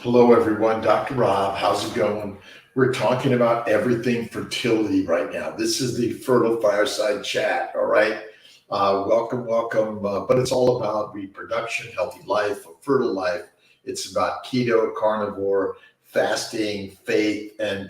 Hello, everyone. Dr. Rob, how's it going? We're talking about everything fertility right now. This is the Fertile Fireside Chat, all right? Welcome. But it's all about reproduction, healthy life, a fertile life. It's about keto, carnivore, fasting, faith, and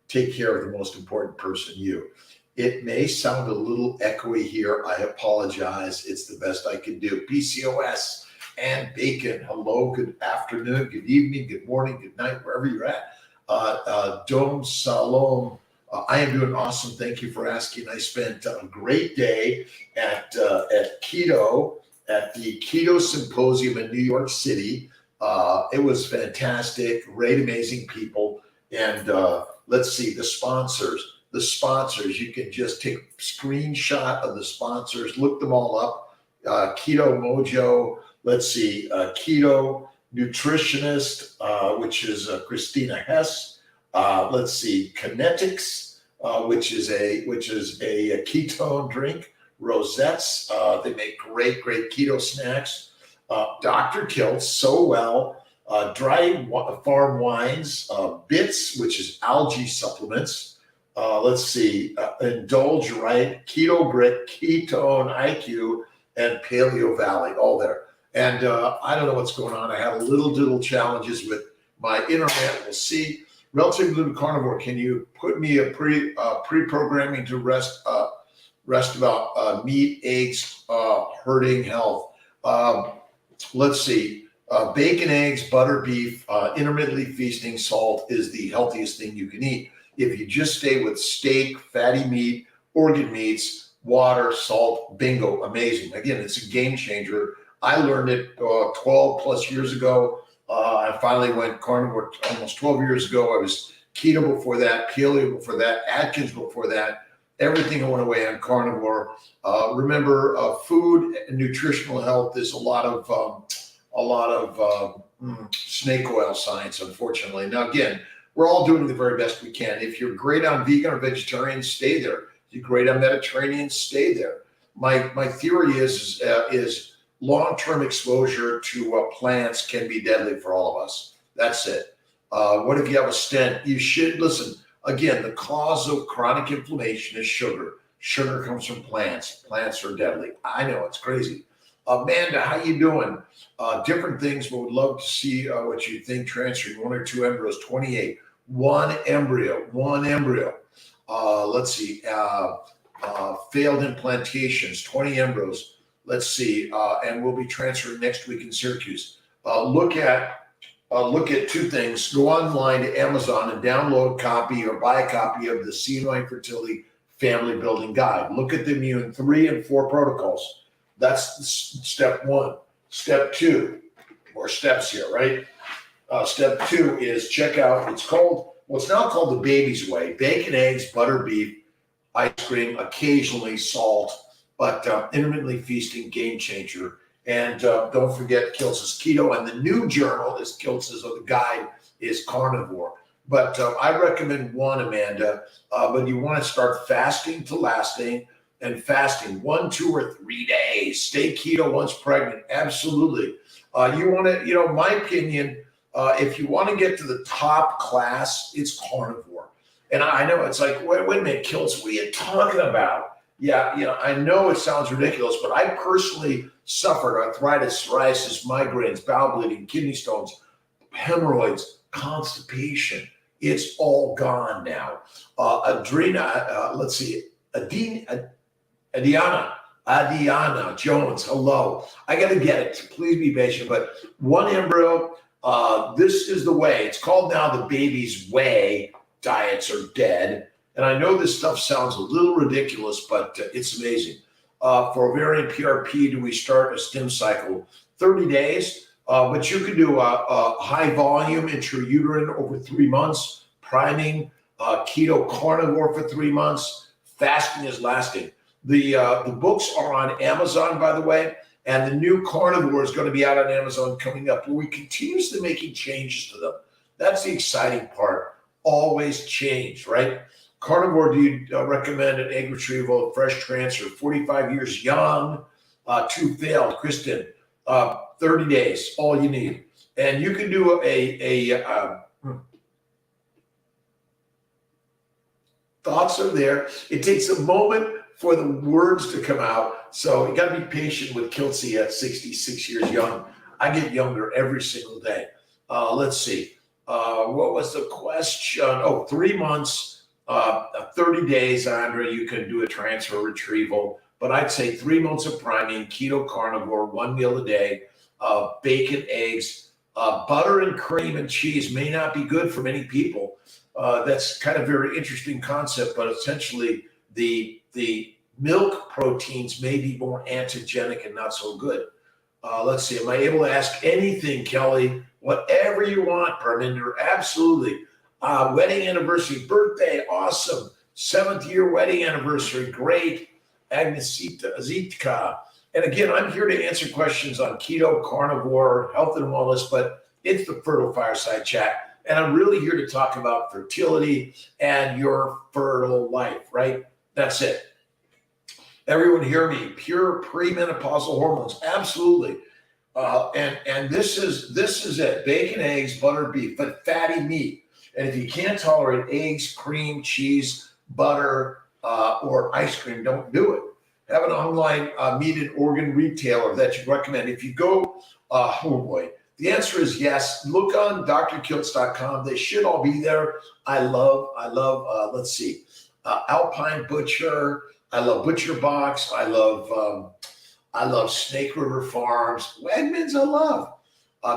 take care of the most important person, you. It may sound a little echoey here. I apologize. It's the best I can do. PCOS and bacon. Hello, good afternoon, good evening, good morning, good night, wherever you're at. Dom Salom. I am doing awesome. Thank you for asking. I spent a great day at Keto, at the Keto Symposium in New York City. It was fantastic, great, amazing people. And let's see, the sponsors, you can just take a screenshot of the sponsors, look them all up. Keto Mojo, let's see, Keto Nutritionist, which is Christina Hess. Let's see, Kinetics, which is a ketone drink. Rosettes, they make great keto snacks. Dr. Kiltz, so well. Dry farm wines, Bits, which is algae supplements. Let's see, Indulge Right, Keto Brit, Ketone IQ, and Paleo Valley, all there. And I don't know what's going on. I had a little challenges with my internet. We'll see. Relatively Gluten Carnivore, can you put me a pre-programming to rest about meat, eggs, hurting health? Let's see. Bacon, eggs, butter, beef, intermittently feasting, salt is the healthiest thing you can eat. If you just stay with steak, fatty meat, organ meats, water, salt, bingo, amazing. Again, it's a game changer. I learned it 12 plus years ago. I finally went carnivore almost 12 years ago. I was keto before that, paleo before that, Atkins before that. Everything went away on carnivore. Remember, food and nutritional health is a lot of snake oil science, unfortunately. Now, again, we're all doing the very best we can. If you're great on vegan or vegetarian, stay there. If you're great on Mediterranean, stay there. My theory is long-term exposure to plants can be deadly for all of us. That's it. What if you have a stent? You should listen. Again, the cause of chronic inflammation is sugar. Sugar comes from plants. Plants are deadly. I know, it's crazy. Amanda, how you doing? Different things, but would love to see what you think. Transferring 1 or 2 embryos, 28. One embryo. Let's see. Failed implantations, 20 embryos. Let's see. And we'll be transferring next week in Syracuse. Look at 2 things. Go online to Amazon and download a copy or buy a copy of the C9 Fertility Family Building Guide. Look at the immune 3 and 4 protocols. That's step 1. Step 2, more steps here, right? Step 2 is check out, it's now called the baby's way. Bacon, eggs, butter, beef, ice cream, occasionally salt, but intermittently feasting, game changer. And don't forget Kiltz's keto. And the new journal is Kiltz's, or the guide is Carnivore. But I recommend one, Amanda, but you want to start fasting to lasting, and fasting 1, 2, or 3 days. Stay keto once pregnant. Absolutely. You want to, my opinion, if you want to get to the top class, it's carnivore. And I know it's like, wait a minute, Kiltz, what are you talking about? Yeah, I know it sounds ridiculous, but I personally suffered arthritis, psoriasis, migraines, bowel bleeding, kidney stones, hemorrhoids, constipation. It's all gone now. Adiana Jones, hello. I got to get it. Please be patient. But 1 embryo, this is the way. It's called now the baby's way. Diets are dead. And I know this stuff sounds a little ridiculous, but it's amazing. For ovarian PRP, do we start a stim cycle? 30 days, but you can do a high volume intrauterine over 3 months, priming, keto carnivore for 3 months. Fasting is lasting. The books are on Amazon, by the way, and the new Carnivore is going to be out on Amazon coming up. We're continuously making changes to them. That's the exciting part. Always change, right? Carnivore, do you recommend an egg retrieval, fresh transfer, 45 years young, 2 failed, Kristen, 30 days, all you need. And you can do thoughts are there. It takes a moment for the words to come out. So you got to be patient with Kiltz at 66 years young. I get younger every single day. Let's see. What was the question? Oh, 3 months, 30 days, Andre, you can do a transfer retrieval. But I'd say 3 months of priming, keto carnivore, 1 meal a day, bacon, eggs, butter and cream and cheese may not be good for many people. That's kind of very interesting concept, but essentially the milk proteins may be more antigenic and not so good. Let's see, am I able to ask anything, Kelly? Whatever you want, Parminder, absolutely. Wedding anniversary, birthday, awesome. 7th year wedding anniversary, great. Agnesita Zitka. And again, I'm here to answer questions on keto, carnivore, health and wellness, but it's the Fertile Fireside Chat. And I'm really here to talk about fertility and your fertile life, right? That's it. Everyone hear me, pure premenopausal hormones, absolutely. And this is it, bacon, eggs, butter, beef, but fatty meat. And if you can't tolerate eggs, cream, cheese, butter, or ice cream, don't do it. Have an online meat and organ retailer that you recommend. If you go, oh boy, the answer is yes. Look on drkiltz.com. They should all be there. I love, let's see, Alpine Butcher. I love Butcher Box. I love Snake River Farms. Wegmans, I love.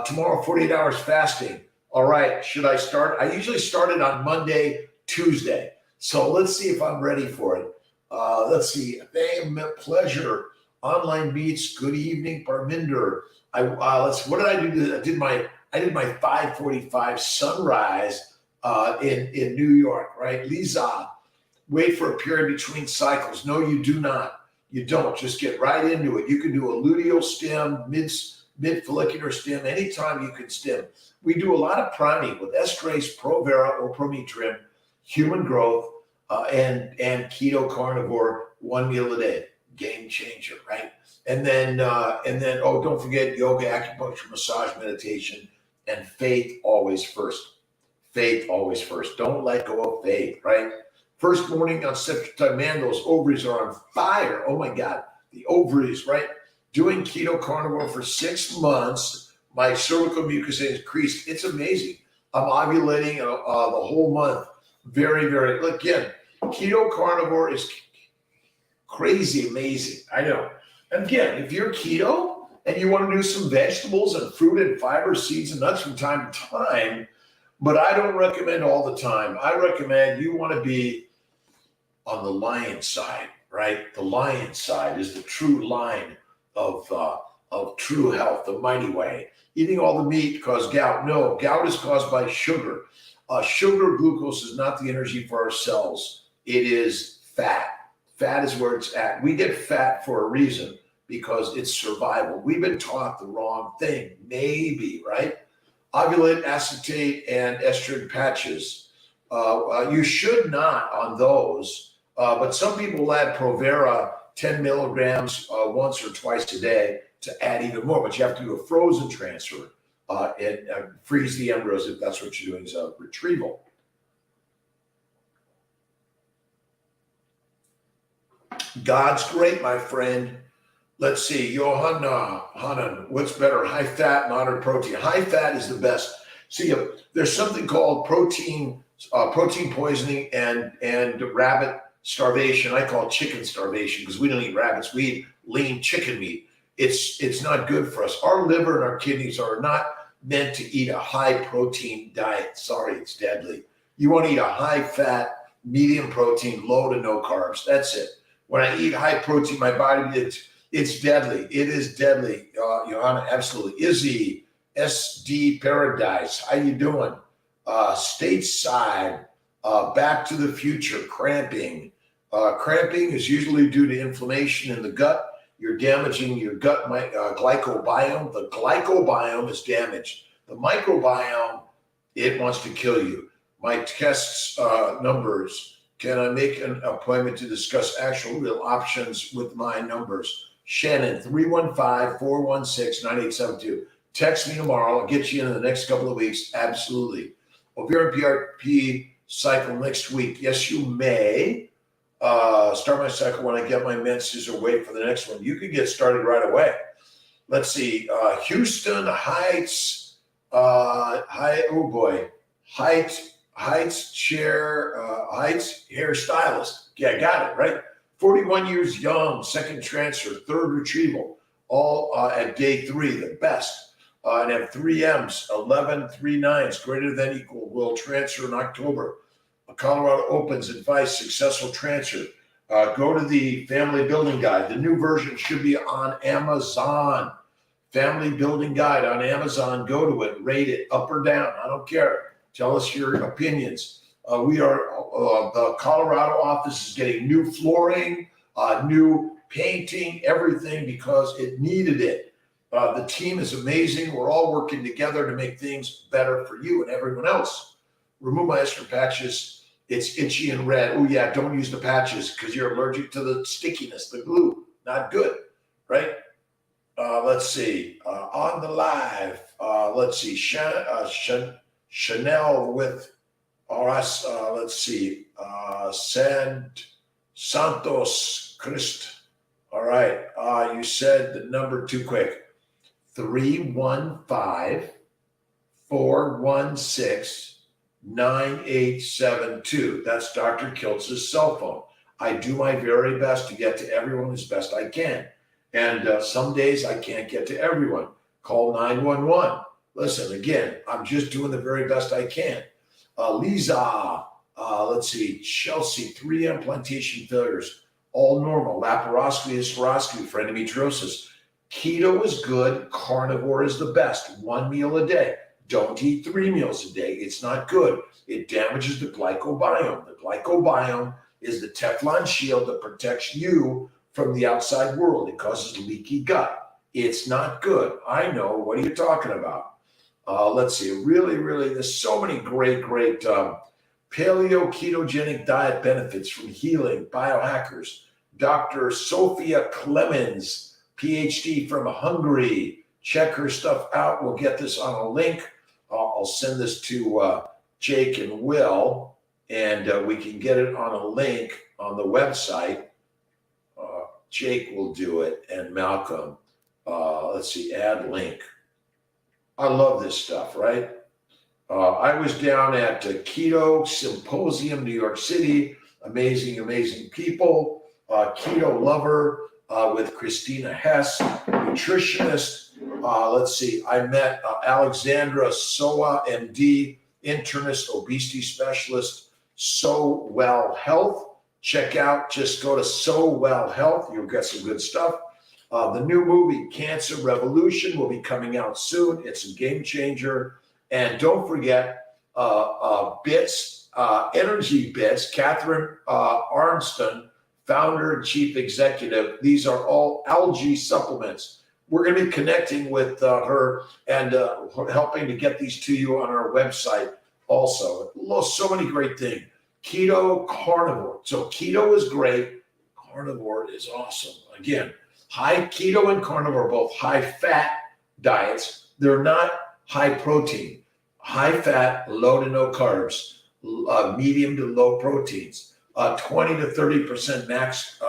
Tomorrow, 48 hours fasting. All right, should I start? I usually start it on Monday, Tuesday. So let's see if I'm ready for it. Let's see. Pleasure. Online meets. Good evening, Parminder. What did I do? I did my 5:45 sunrise in New York, right? Lisa, wait for a period between cycles. No, you do not. You don't. Just get right into it. You can do a luteal stem, mid follicular stem, anytime you can stem. We do a lot of priming with estrace, Provera, or Prometrium, human growth, and keto carnivore, 1 meal a day. Game changer, right? And then don't forget yoga, acupuncture, massage, meditation, and faith always first. Faith always first. Don't let go of faith, right? First morning on central time, man, those ovaries are on fire. Oh my God, the ovaries, right? Doing keto carnivore for 6 months, my cervical mucus increased. It's amazing. I'm ovulating the whole month. Very, very, again, keto carnivore is crazy amazing. I know. And again, if you're keto and you want to do some vegetables and fruit and fiber, seeds and nuts from time to time, but I don't recommend all the time. I recommend you want to be on the lion side, right? The lion side is the true line of true health, the mighty way. Eating all the meat causes gout. No, gout is caused by sugar. Sugar, glucose is not the energy for our cells. It is fat. Fat is where it's at. We get fat for a reason because it's survival. We've been taught the wrong thing, maybe, right? Ovulate, acetate, and estrogen patches. You should not on those, but some people will add Provera 10 milligrams once or twice a day to add even more, but you have to do a frozen transfer and freeze the embryos if that's what you're doing is a retrieval. God's great, my friend. Let's see, Hanan, what's better, high fat, moderate protein? High fat is the best. See, there's something called protein poisoning and rabbit starvation. I call it chicken starvation because we don't eat rabbits. We eat lean chicken meat. It's not good for us. Our liver and our kidneys are not meant to eat a high protein diet. Sorry, it's deadly. You want to eat a high fat, medium protein, low to no carbs. That's it. When I eat high protein, my body, it's deadly. It is deadly, Johanna, absolutely. Izzy, SD Paradise, how you doing? Stateside, Back to the Future, cramping. Cramping is usually due to inflammation in the gut. You're damaging your gut glycobiome. The glycobiome is damaged. The microbiome, it wants to kill you. My tests numbers. Can I make an appointment to discuss actual real options with my numbers? Shannon, 315-416-9872. Text me tomorrow. I'll get you in the next couple of weeks. Absolutely. Ovarian PRP cycle next week. Yes, you may. Start my cycle when I get my menses or wait for the next one. You could get started right away. Let's see. Houston Heights. Heights hairstylist. Yeah, got it, right? 41 years young, second transfer, third retrieval, all at day 3, the best. And have 3 M's, 11 3 9s, greater than equal, will transfer in October. Colorado Opens advice, successful transfer. Go to the Family Building Guide. The new version should be on Amazon. Family Building Guide on Amazon. Go to it, rate it, up or down. I don't care. Tell us your opinions. The Colorado office is getting new flooring, new painting, everything because it needed it. The team is amazing. We're all working together to make things better for you and everyone else. Remove my ester patches. It's itchy and red. Oh yeah, don't use the patches because you're allergic to the stickiness, the glue. Not good, right? Let's see. On the live, let's see. Chanel with us. Let's see. Santos Christ. All right. You said the number too quick. 315-416-9872. That's Dr. Kiltz's cell phone. I do my very best to get to everyone as best I can. And some days I can't get to everyone. Call 911. Listen, again, I'm just doing the very best I can. Lisa, let's see, Chelsea, 3 implantation failures, all normal. Laparoscopy, hysteroscopy for endometriosis. Keto is good. Carnivore is the best. 1 meal a day. Don't eat 3 meals a day. It's not good. It damages the glycobiome. The glycobiome is the Teflon shield that protects you from the outside world. It causes leaky gut. It's not good. I know. What are you talking about? Let's see. Really, there's so many great paleo ketogenic diet benefits from healing biohackers. Dr. Sophia Clemens, PhD from Hungary. Check her stuff out. We'll get this on a link. I'll send this to Jake and Will, and we can get it on a link on the website. Jake will do it, and Malcolm. Let's see, add link. I love this stuff, right? I was down at Keto Symposium, New York City. Amazing people. Keto Lover with Christina Hess, nutritionist. Let's see, I met Alexandra Soa, MD, internist, obesity specialist, So Well Health. Check out, just go to So Well Health. You'll get some good stuff. The new movie, Cancer Revolution, will be coming out soon. It's a game changer. And don't forget, Bits, Energy Bits, Catherine Armstrong, founder and chief executive. These are all algae supplements. We're going to be connecting with her and helping to get these to you on our website also. So many great things. Keto, carnivore. So keto is great. Carnivore is awesome. Again, high keto and carnivore are both high fat diets. They're not high protein. High fat, low to no carbs, medium to low proteins. 20 to 30% max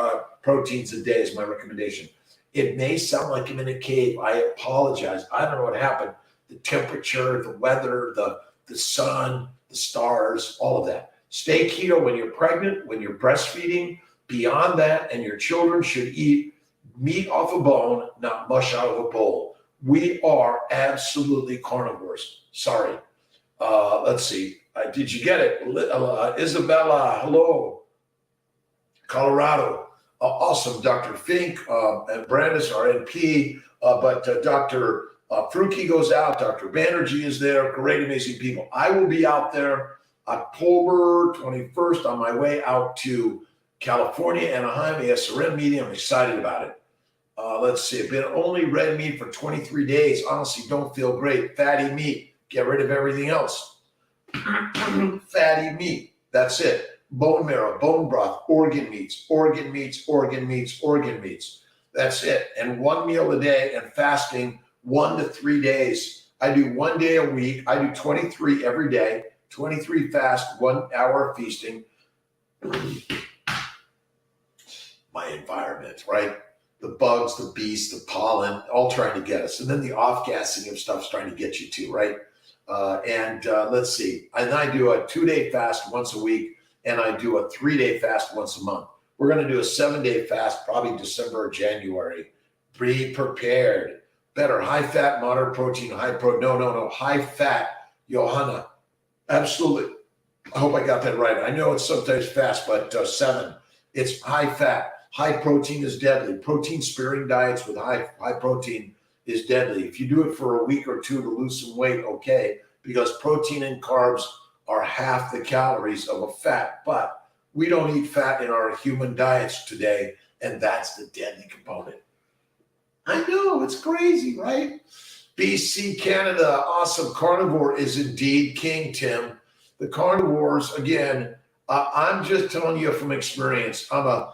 proteins a day is my recommendation. It may sound like I'm in a cave. I apologize. I don't know what happened. The temperature, the weather, the sun, the stars, all of that. Stay keto when you're pregnant, when you're breastfeeding. Beyond that, and your children should eat meat off a bone, not mush out of a bowl. We are absolutely carnivores. Sorry. Let's see. Did you get it? Isabella, hello. Colorado. Awesome. Dr. Fink and Brandis are NP, but Dr. Fruki goes out. Dr. Banerjee is there. Great, amazing people. I will be out there October 21st on my way out to California, Anaheim, ASRM meeting. I'm excited about it. Let's see. I've been only red meat for 23 days. Honestly, don't feel great. Fatty meat. Get rid of everything else. Fatty meat. That's it. Bone marrow, bone broth, organ meats. That's it. And 1 meal a day and fasting 1 to 3 days. I do 1 day a week. I do 23 every day, 23 fast, 1 hour of feasting. My environment, right? The bugs, the bees, the pollen, all trying to get us. And then the off-gassing of stuff's trying to get you too, right? Let's see. And I do a 2-day fast once a week, and I do a 3-day fast once a month. We're going to do a 7-day fast, probably December or January. Be prepared. Better high fat, moderate protein, high protein. No. High fat, Johanna. Absolutely. I hope I got that right. I know it's sometimes fast, but 7. It's high fat. High protein is deadly. Protein sparing diets with high protein is deadly. If you do it for a week or two to lose some weight, okay, because protein and carbs are half the calories of a fat, but we don't eat fat in our human diets today, and that's the deadly component. I know, it's crazy, right? BC, Canada, awesome. Carnivore is indeed king, Tim. The carnivores, again, I'm just telling you from experience. I'm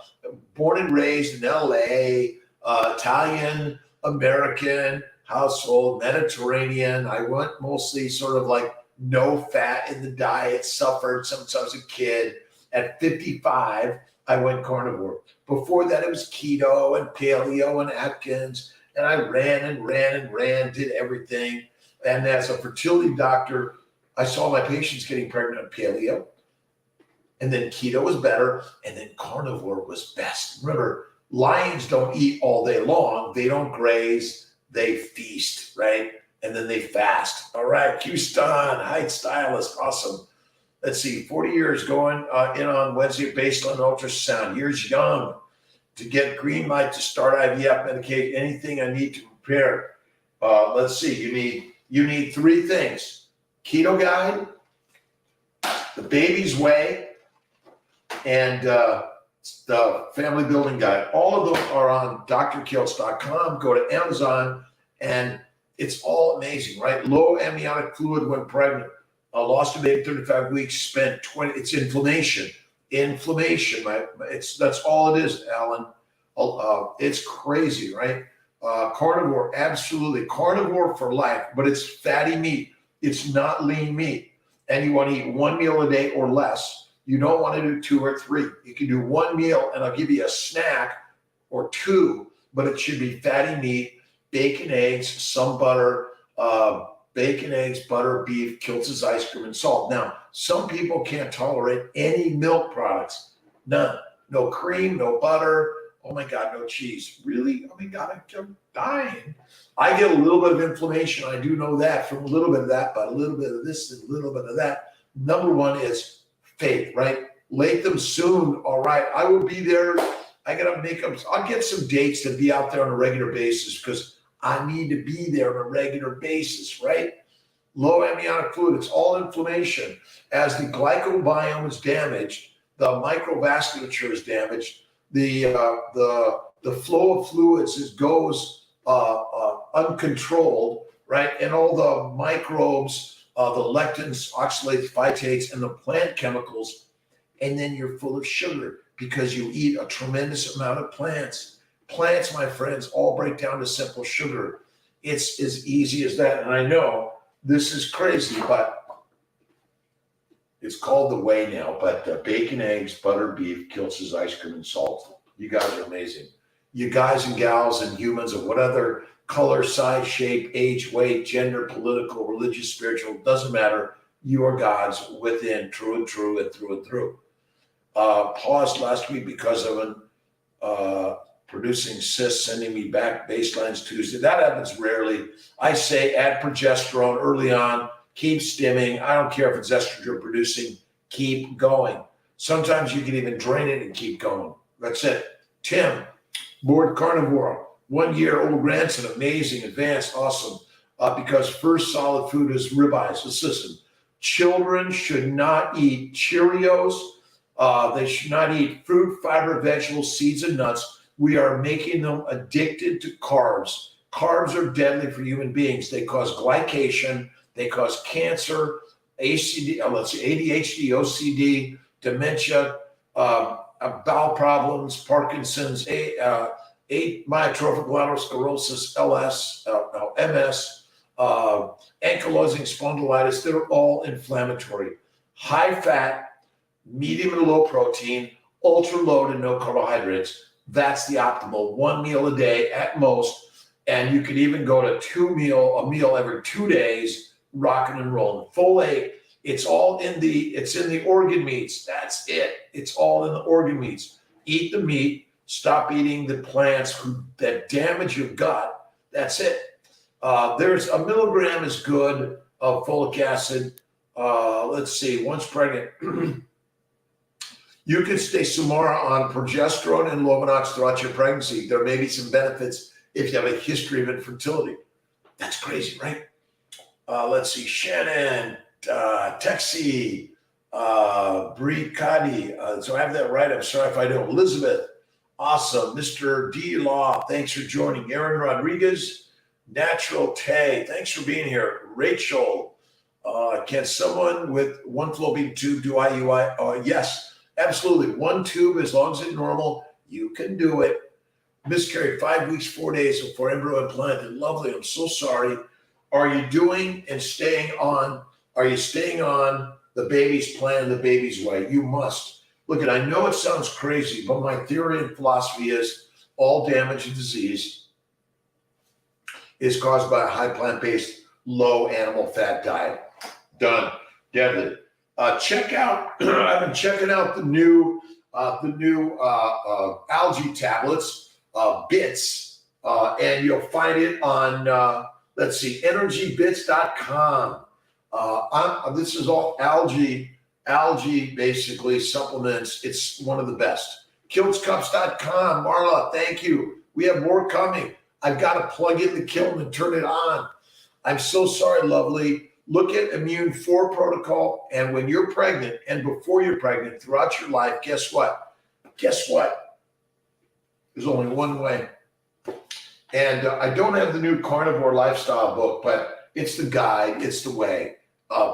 born and raised in LA, Italian, American household, Mediterranean. I went mostly sort of like no fat in the diet, suffered since I was a kid. At 55, I went carnivore. Before that, it was keto and paleo and Atkins. And I ran, did everything. And as a fertility doctor, I saw my patients getting pregnant on paleo. And then keto was better. And then carnivore was best. Remember, lions don't eat all day long. They don't graze. They feast, right? And then they fast. All right, Houston, height stylist, awesome. Let's see, 40 years going in on Wednesday, baseline ultrasound. Years young to get green light to start IVF medication. Anything I need to prepare. Let's see, you need 3 things: keto guide, the baby's way, and the family building guide. All of them are on drkiltz.com. Go to Amazon, and it's all amazing, right? Low amniotic fluid when pregnant. Lost a baby 35 weeks, spent 20. It's inflammation, right? That's all it is, Alan. It's crazy, right? Carnivore, absolutely. Carnivore for life, but it's fatty meat. It's not lean meat. And you want to eat 1 meal a day or less. You don't want to do 2 or 3. You can do 1 meal, and I'll give you a snack or 2, but it should be fatty meat, bacon, eggs, some butter, bacon, eggs, butter, beef, Kiltz's ice cream, and salt. Now, some people can't tolerate any milk products. None. No cream, no butter. Oh my God, no cheese. Really? Oh my God, I'm dying. I get a little bit of inflammation. I do know that from a little bit of that, but a little bit of this and a little bit of that. Number 1 is faith, right? Latham soon. All right. I will be there. I got to make up. I'll get some dates to be out there on a regular basis because I need to be there on a regular basis, right? Low amniotic fluid, it's all inflammation. As the glycobiome is damaged, the microvasculature is damaged, the flow of fluids goes uncontrolled, right? And all the microbes, the lectins, oxalates, phytates, and the plant chemicals, and then you're full of sugar because you eat a tremendous amount of plants. Plants, my friends, all break down to simple sugar. It's as easy as that. And I know this is crazy, but it's called the way now. But bacon, eggs, butter, beef, Kiltz's ice cream, and salt. You guys are amazing. You guys and gals and humans of what other color, size, shape, age, weight, gender, political, religious, spiritual, doesn't matter. You are God's within, true and through and through. Paused last week because of an producing cysts, sending me back baselines Tuesday. That happens rarely. I say add progesterone early on, keep stimming. I don't care if it's estrogen producing, keep going. Sometimes you can even drain it and keep going. That's it. Tim, board carnivore, 1 year old grandson, amazing, advanced, awesome. Because first solid food is ribeyes. Listen, children should not eat Cheerios. They should not eat fruit, fiber, vegetables, seeds, and nuts. We are making them addicted to carbs. Carbs are deadly for human beings. They cause glycation. They cause cancer, ADHD, OCD, dementia, bowel problems, Parkinson's, Myotrophic lateral sclerosis, MS, ankylosing spondylitis. They're all inflammatory. High fat, medium and low protein, ultra low to no carbohydrates. That's the optimal. One meal a day at most. And you could even go to a meal every 2 days, rocking and rolling. Folate, it's in the organ meats. That's it. It's all in the organ meats. Eat the meat. Stop eating the plants that damage your gut. That's it. There's a milligram is good of folic acid. Let's see, once pregnant, you can stay Sumara on progesterone and Lovenox throughout your pregnancy. There may be some benefits if you have a history of infertility. That's crazy, right? Let's see, Shannon, Texie, Bree Cotty. So I have that right. I'm sorry if I don't. Elizabeth, awesome. Mr. D. Law, thanks for joining. Aaron Rodriguez, Natural Tay, thanks for being here. Rachel, can someone with one fallopian tube do IUI? Yes, absolutely. One tube, as long as it's normal, you can do it. Miscarried 5 weeks, 4 days before embryo implanted. Lovely. I'm so sorry. Are you staying on the baby's plan, the baby's way? You must. Look, I know it sounds crazy, but my theory and philosophy is all damage and disease is caused by a high plant-based, low animal fat diet. Done. Deadly. Check out. I've been checking out the new algae tablets, bits, and you'll find it on let's see, energybits.com. This is all algae basically supplements. It's one of the best. Kiltzcups.com. Marla, thank you. We have more coming. I've got to plug in the kiln and turn it on. I'm so sorry, lovely. Look at Immune 4 protocol, and when you're pregnant and before you're pregnant, throughout your life, guess what? There's only one way. And I don't have the new Carnivore lifestyle book, but it's the guide, it's the way.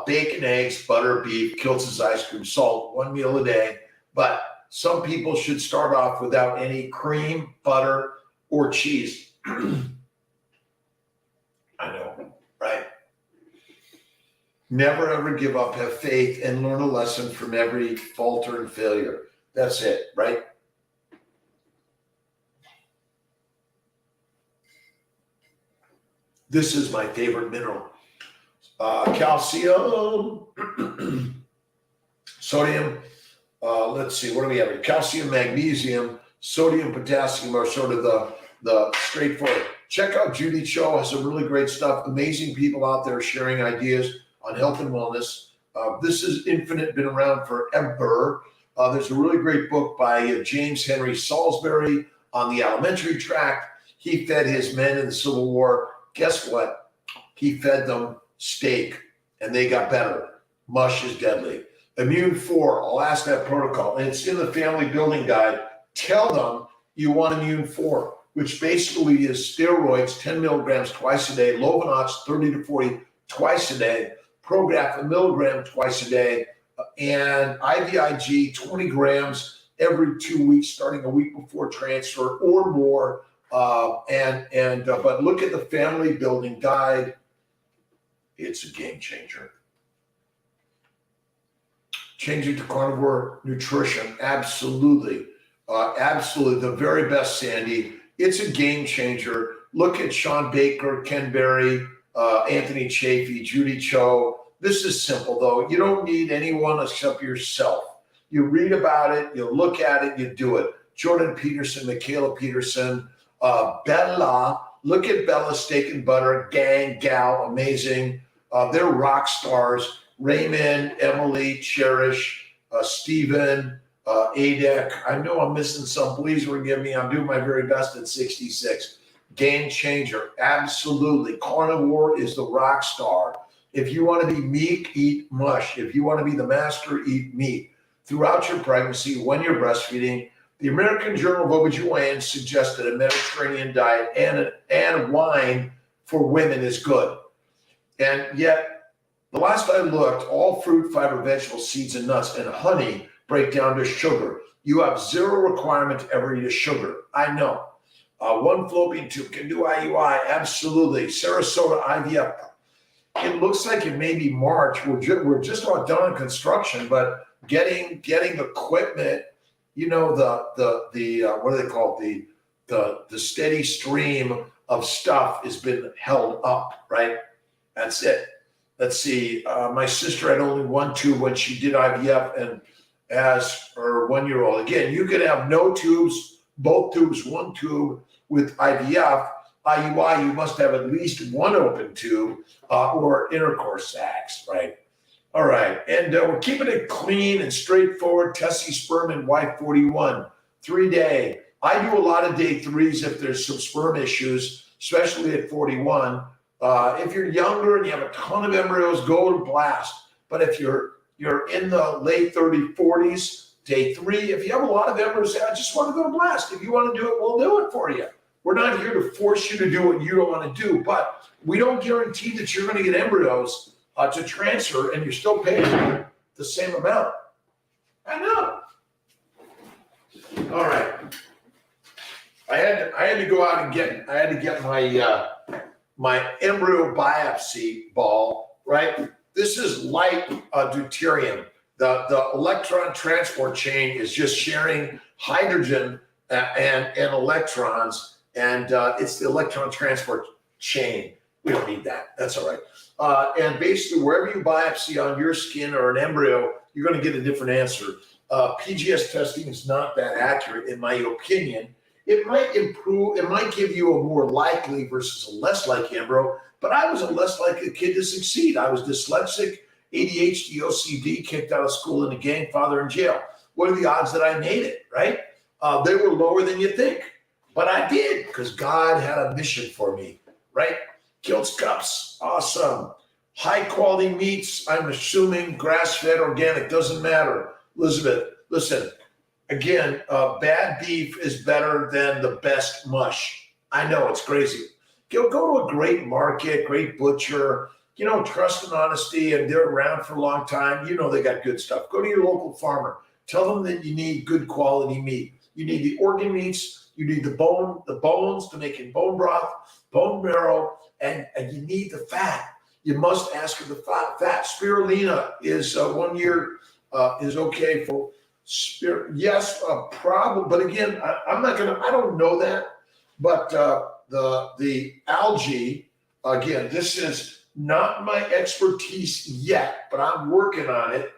Bacon, eggs, butter, beef, Kiltz's ice cream, salt, one meal a day. But some people should start off without any cream, butter, or cheese. I know, right? Never ever give up, have faith, and learn a lesson from every falter and failure. That's it, right? This is my favorite mineral. Calcium, sodium, let's see, what do we have here? Calcium, magnesium, sodium, potassium are sort of the straightforward. Check out Judy Cho, has some really great stuff. Amazing people out there sharing ideas on health and wellness. This is Infinite, been around forever. There's a really great book by James Henry Salisbury on the alimentary tract. He fed his men in the Civil War. Guess what? He fed them steak, and they got better. Mush is deadly. Immune 4, I'll ask that protocol, and it's in the family building guide. Tell them you want Immune 4, which basically is steroids, 10 milligrams twice a day, Lovenox 30 to 40 twice a day, Prograf a milligram twice a day, and IVIG 20 grams every 2 weeks, starting a week before transfer or more. But look at the family building guide. It's a game changer. Changing to carnivore nutrition, absolutely. Absolutely, the very best, Sandy. It's a game changer. Look at Sean Baker, Ken Berry, Anthony Chafee, Judy Cho. This is simple, though. You don't need anyone except yourself. You read about it, you look at it, you do it. Jordan Peterson, Michaela Peterson, Bella. Look at Bella Steak and Butter, gal, amazing. They're rock stars. Raymond, Emily, Cherish, Stephen, Adek. I know I'm missing some. Please forgive me. I'm doing my very best at 66. Game changer. Absolutely. Carnivore is the rock star. If you want to be meek, eat mush. If you want to be the master, eat meat. Throughout your pregnancy, when you're breastfeeding, the American Journal of OBGYN suggested a Mediterranean diet and wine for women is good. And yet, the last I looked, all fruit, fiber, vegetables, seeds, and nuts, and honey break down to sugar. You have zero requirement to ever eat a sugar. I know. One fallopian tube can do IUI, absolutely. Sarasota IVF. It looks like it may be March. We're just about done on construction, but getting equipment, you know, the what do they call it? The steady stream of stuff has been held up, right? That's it. Let's see. My sister had only one tube when she did IVF, and as her 1-year-old, again, you could have no tubes, both tubes, one tube with IVF. IUI, you must have at least one open tube or intercourse sacs, right? All right, and we're keeping it clean and straightforward. Tessie sperm and Y41, 3-day. I do a lot of day 3s if there's some sperm issues, especially at 41. If you're younger and you have a ton of embryos, go to blast. But if you're in the late 30s, 40s, day 3, if you have a lot of embryos, I just want to go to blast. If you want to do it, we'll do it for you. We're not here to force you to do what you don't want to do, but we don't guarantee that you're going to get embryos to transfer and you're still paying the same amount. I know. All right. I had to go out and get my my embryo biopsy ball, right? This is light deuterium. The electron transport chain is just sharing hydrogen and electrons, and it's the electron transport chain. We don't need that. That's all right. And basically, wherever you biopsy on your skin or an embryo, you're going to get a different answer. PGS testing is not that accurate, in my opinion. It might improve, it might give you a more likely versus a less likely embryo, but I was a less likely kid to succeed. I was dyslexic, ADHD, OCD, kicked out of school in a gang, father in jail. What are the odds that I made it, right? They were lower than you think, but I did because God had a mission for me, right? Kiltz cups, awesome. High quality meats, I'm assuming grass-fed, organic, doesn't matter. Elizabeth, listen, again, bad beef is better than the best mush. I know, it's crazy. Go to a great market, great butcher, you know, trust and honesty, and they're around for a long time. You know they got good stuff. Go to your local farmer. Tell them that you need good quality meat. You need the organ meats. You need the bones to make in bone broth, bone marrow, and you need the fat. You must ask for the fat. Spirulina is 1 year is okay for spirit. Yes, problem. But again, I don't know that. But the algae, again, this is not my expertise yet, but I'm working on it.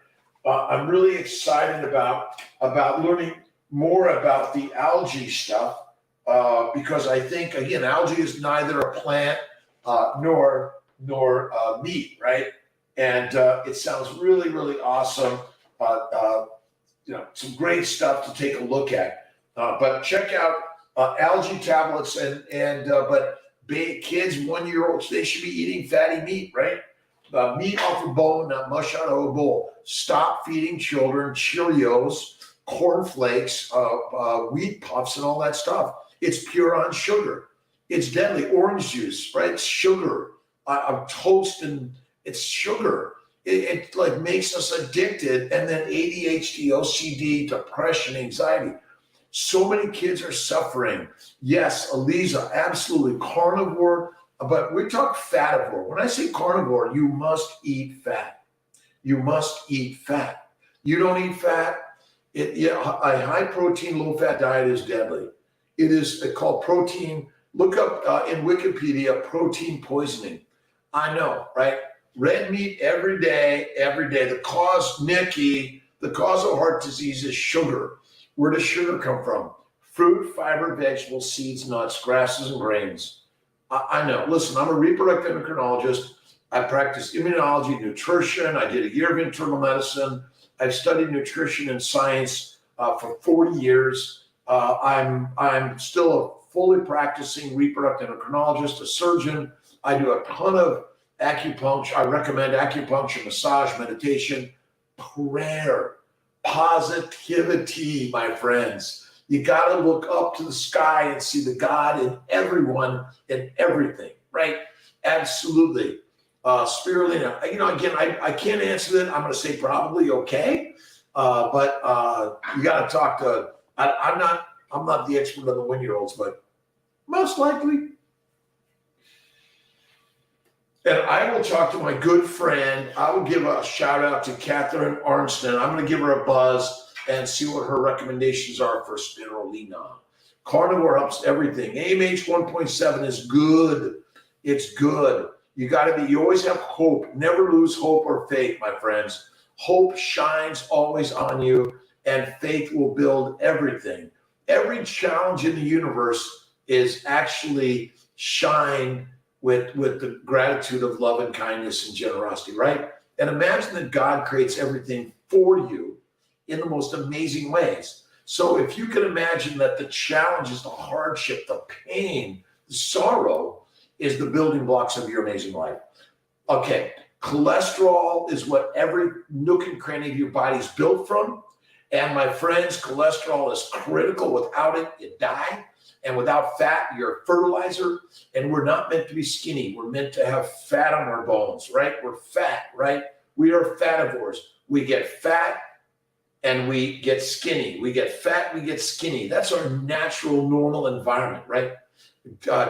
I'm really excited about learning more about the algae stuff because I think, again, algae is neither a plant nor meat, right? And it sounds really, really awesome. You know, some great stuff to take a look at. But check out algae tablets but kids, 1-year-olds, they should be eating fatty meat, right? Meat off a bone, not mush out of a bowl. Stop feeding children Cheerios, cornflakes, wheat puffs, and all that stuff. It's pure on sugar. It's deadly. Orange juice, right? It's sugar. Toast, and it's sugar. It like makes us addicted. And then ADHD, OCD, depression, anxiety. So many kids are suffering. Yes, Aliza, absolutely. Carnivore, but we talk fativore. When I say carnivore, you must eat fat. You must eat fat. You don't eat fat, a high protein, low fat diet is deadly. It is called protein. Look up in Wikipedia, protein poisoning. I know, right? Red meat every day. The cause of heart disease is sugar. Where does sugar come from? Fruit, fiber, vegetables, seeds, nuts, grasses, and grains. I know. Listen, I'm a reproductive endocrinologist. I practice immunology, nutrition. I did a year of internal medicine. I've studied nutrition and science for 40 years. I'm still a fully practicing reproductive endocrinologist, a surgeon. I do a ton of acupuncture. I recommend acupuncture, massage, meditation, prayer, positivity, my friends. You got to look up to the sky and see the God in everyone and everything, right? Absolutely. Spirulina, again, I can't answer that. I'm going to say probably okay. But you got to talk to, I'm not the expert on the 1-year-olds, but Most likely. And I will talk to my good friend. I will give a shout out to Catherine Arnston. I'm going to give her a buzz and see what her recommendations are for spirulina. Carnivore helps everything. AMH 1.7 is good. It's good. You always have hope. Never lose hope or faith, my friends. Hope shines always on you, and faith will build everything. Every challenge in the universe is actually shine with the gratitude of love and kindness and generosity, right? And imagine that God creates everything for you in the most amazing ways. So if you can imagine that the challenges, the hardship, the pain, the sorrow is the building blocks of your amazing life. Okay, cholesterol is what every nook and cranny of your body is built from. And my friends, cholesterol is critical. Without it, you die. And without fat, you're a fertilizer. And we're not meant to be skinny. We're meant to have fat on our bones, right? We're fat, right? We are fativores. We get fat and we get skinny. We get fat, we get skinny. That's our natural, normal environment, right?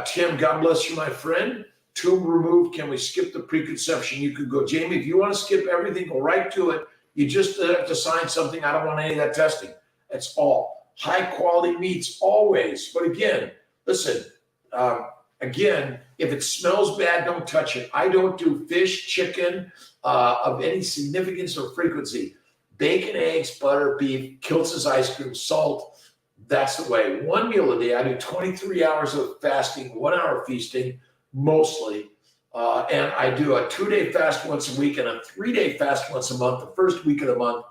Tim, God bless you, my friend. Tomb removed. Can we skip the preconception? You could go, Jamie, if you want to skip everything, go right to it. You just have to sign something. I don't want any of that testing. That's all. High quality meats always. But again, listen, if it smells bad, don't touch it. I don't do fish, chicken of any significance or frequency. Bacon, eggs, butter, beef, Kiltz's ice cream, salt. That's the way. One meal a day. I do 23 hours of fasting, 1 hour feasting, mostly. And I do a 2-day fast once a week and a 3-day fast once a month, the first week of the month.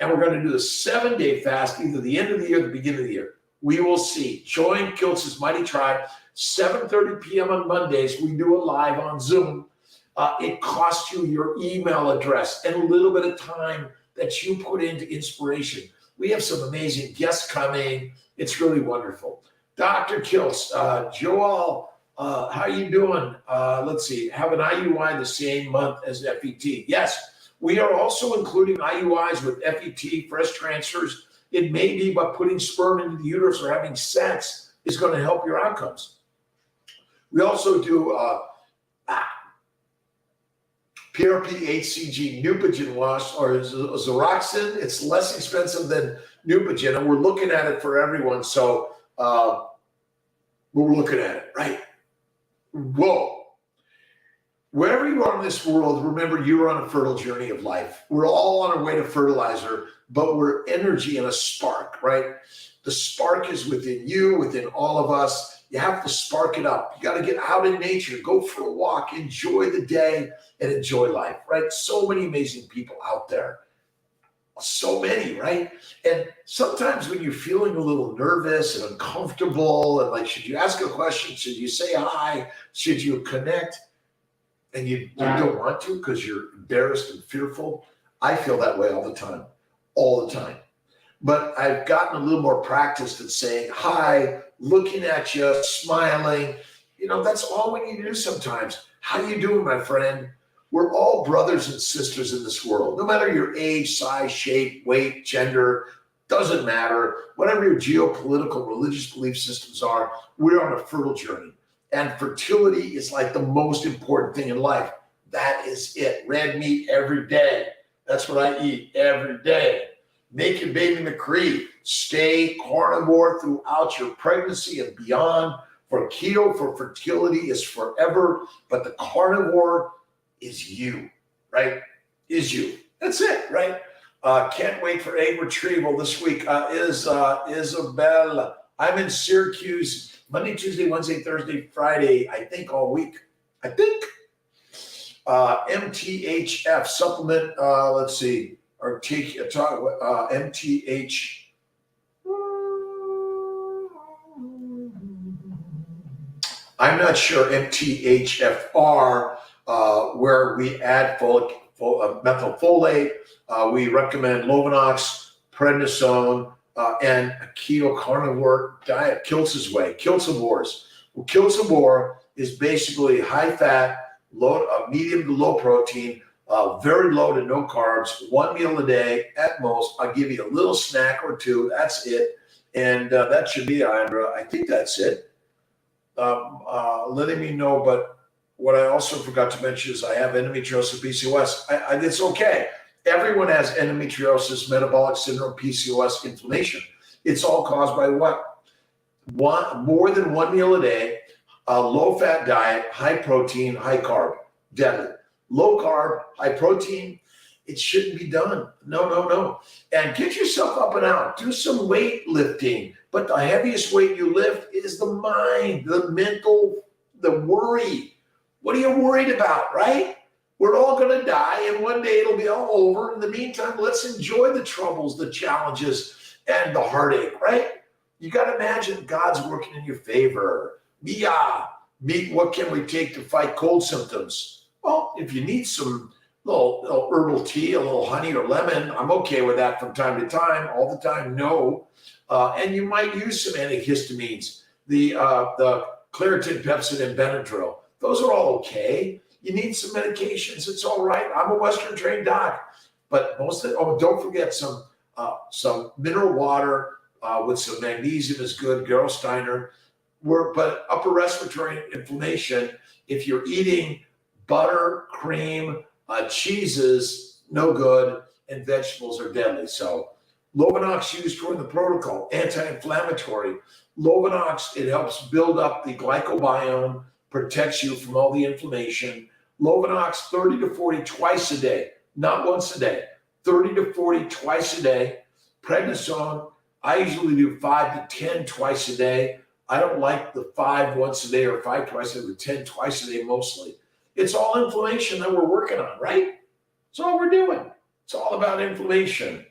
And we're going to do the 7-day fast, either the end of the year or the beginning of the year. We will see. Join Kiltz's Mighty Tribe, 7:30 p.m. on Mondays. We do it live on Zoom. It costs you your email address and a little bit of time that you put into inspiration. We have some amazing guests coming. It's really wonderful. Dr. Kiltz, Joel, how you doing? Let's see. Have an IUI the same month as FET. Yes. We are also including IUIs with FET, fresh transfers. It may be by putting sperm into the uterus or having sex is going to help your outcomes. We also do PRP, HCG, Neupogen wash, or Xeroxin. It's less expensive than Neupogen, and we're looking at it for everyone. So we're looking at it, right? Whoa. Wherever you are in this world, remember you're on a fertile journey of life. We're all on our way to fertilizer, but we're energy and a spark, right? The spark is within you, within all of us. You have to spark it up. You got to get out in nature, go for a walk, enjoy the day, and enjoy life, right? So many amazing people out there. So many, right? And sometimes when you're feeling a little nervous and uncomfortable, and like, should you ask a question? Should you say hi? Should you connect? And you don't want to because you're embarrassed and fearful. I feel that way all the time. But I've gotten a little more practiced at saying hi, looking at you, smiling. You know, that's all we need to do sometimes. How you doing, my friend? We're all brothers and sisters in this world. No matter your age, size, shape, weight, gender, doesn't matter. Whatever your geopolitical, religious belief systems are, we're on a fertile journey. And fertility is like the most important thing in life. That is it. Red meat every day. That's what I eat every day. Naked Baby McCree. Stay carnivore throughout your pregnancy and beyond. For keto, for fertility is forever. But the carnivore is you, right? Is you. That's it, right? Can't wait for egg retrieval this week. Isabel. I'm in Syracuse. Monday, Tuesday, Wednesday, Thursday, Friday, I think all week. I think. MTHF supplement, let's see. Or take MTH. I'm not sure. MTHFR, where we add methylfolate. We recommend Lovenox, prednisone, and a keto carnivore diet, Kiltz's way, Kiltzivores. Well, Kiltzivore is basically high fat, medium to low protein, very low to no carbs, 1 meal a day at most. I'll give you a little snack or two. That's it. And that should be, Andra. I think that's it. letting me know. But what I also forgot to mention is I have endometriosis, PCOS. It's okay. Everyone has endometriosis, metabolic syndrome, PCOS, inflammation. It's all caused by what? More than one meal a day, a low-fat diet, high protein, high carb, deadly. Low carb, high protein, it shouldn't be done. No. And get yourself up and out. Do some weight lifting. But the heaviest weight you lift is the mind, the mental, the worry. What are you worried about, right? We're all going to die, and one day it'll be all over. In the meantime, let's enjoy the troubles, the challenges, and the heartache, right? You got to imagine God's working in your favor. What can we take to fight cold symptoms? Well, if you need some little herbal tea, a little honey or lemon, I'm okay with that from time to time. All the time, no. And you might use some antihistamines, the Claritin, Pepsid, and Benadryl. Those are all okay. You need some medications. It's all right. I'm a Western trained doc, but don't forget some mineral water with some magnesium is good. Gerolsteiner. But upper respiratory inflammation, if you're eating butter, cream, cheeses, no good, and vegetables are deadly. So Lovenox used during the protocol, anti-inflammatory. Lovenox, it helps build up the glycobiome, protects you from all the inflammation. Lovenox 30 to 40 twice a day, not once a day, 30 to 40 twice a day. Prednisone, I usually do 5 to 10 twice a day. I don't like the 5 once a day or 5 twice a day, but 10 twice a day mostly. It's all inflammation that we're working on, right? That's all we're doing. It's all about inflammation.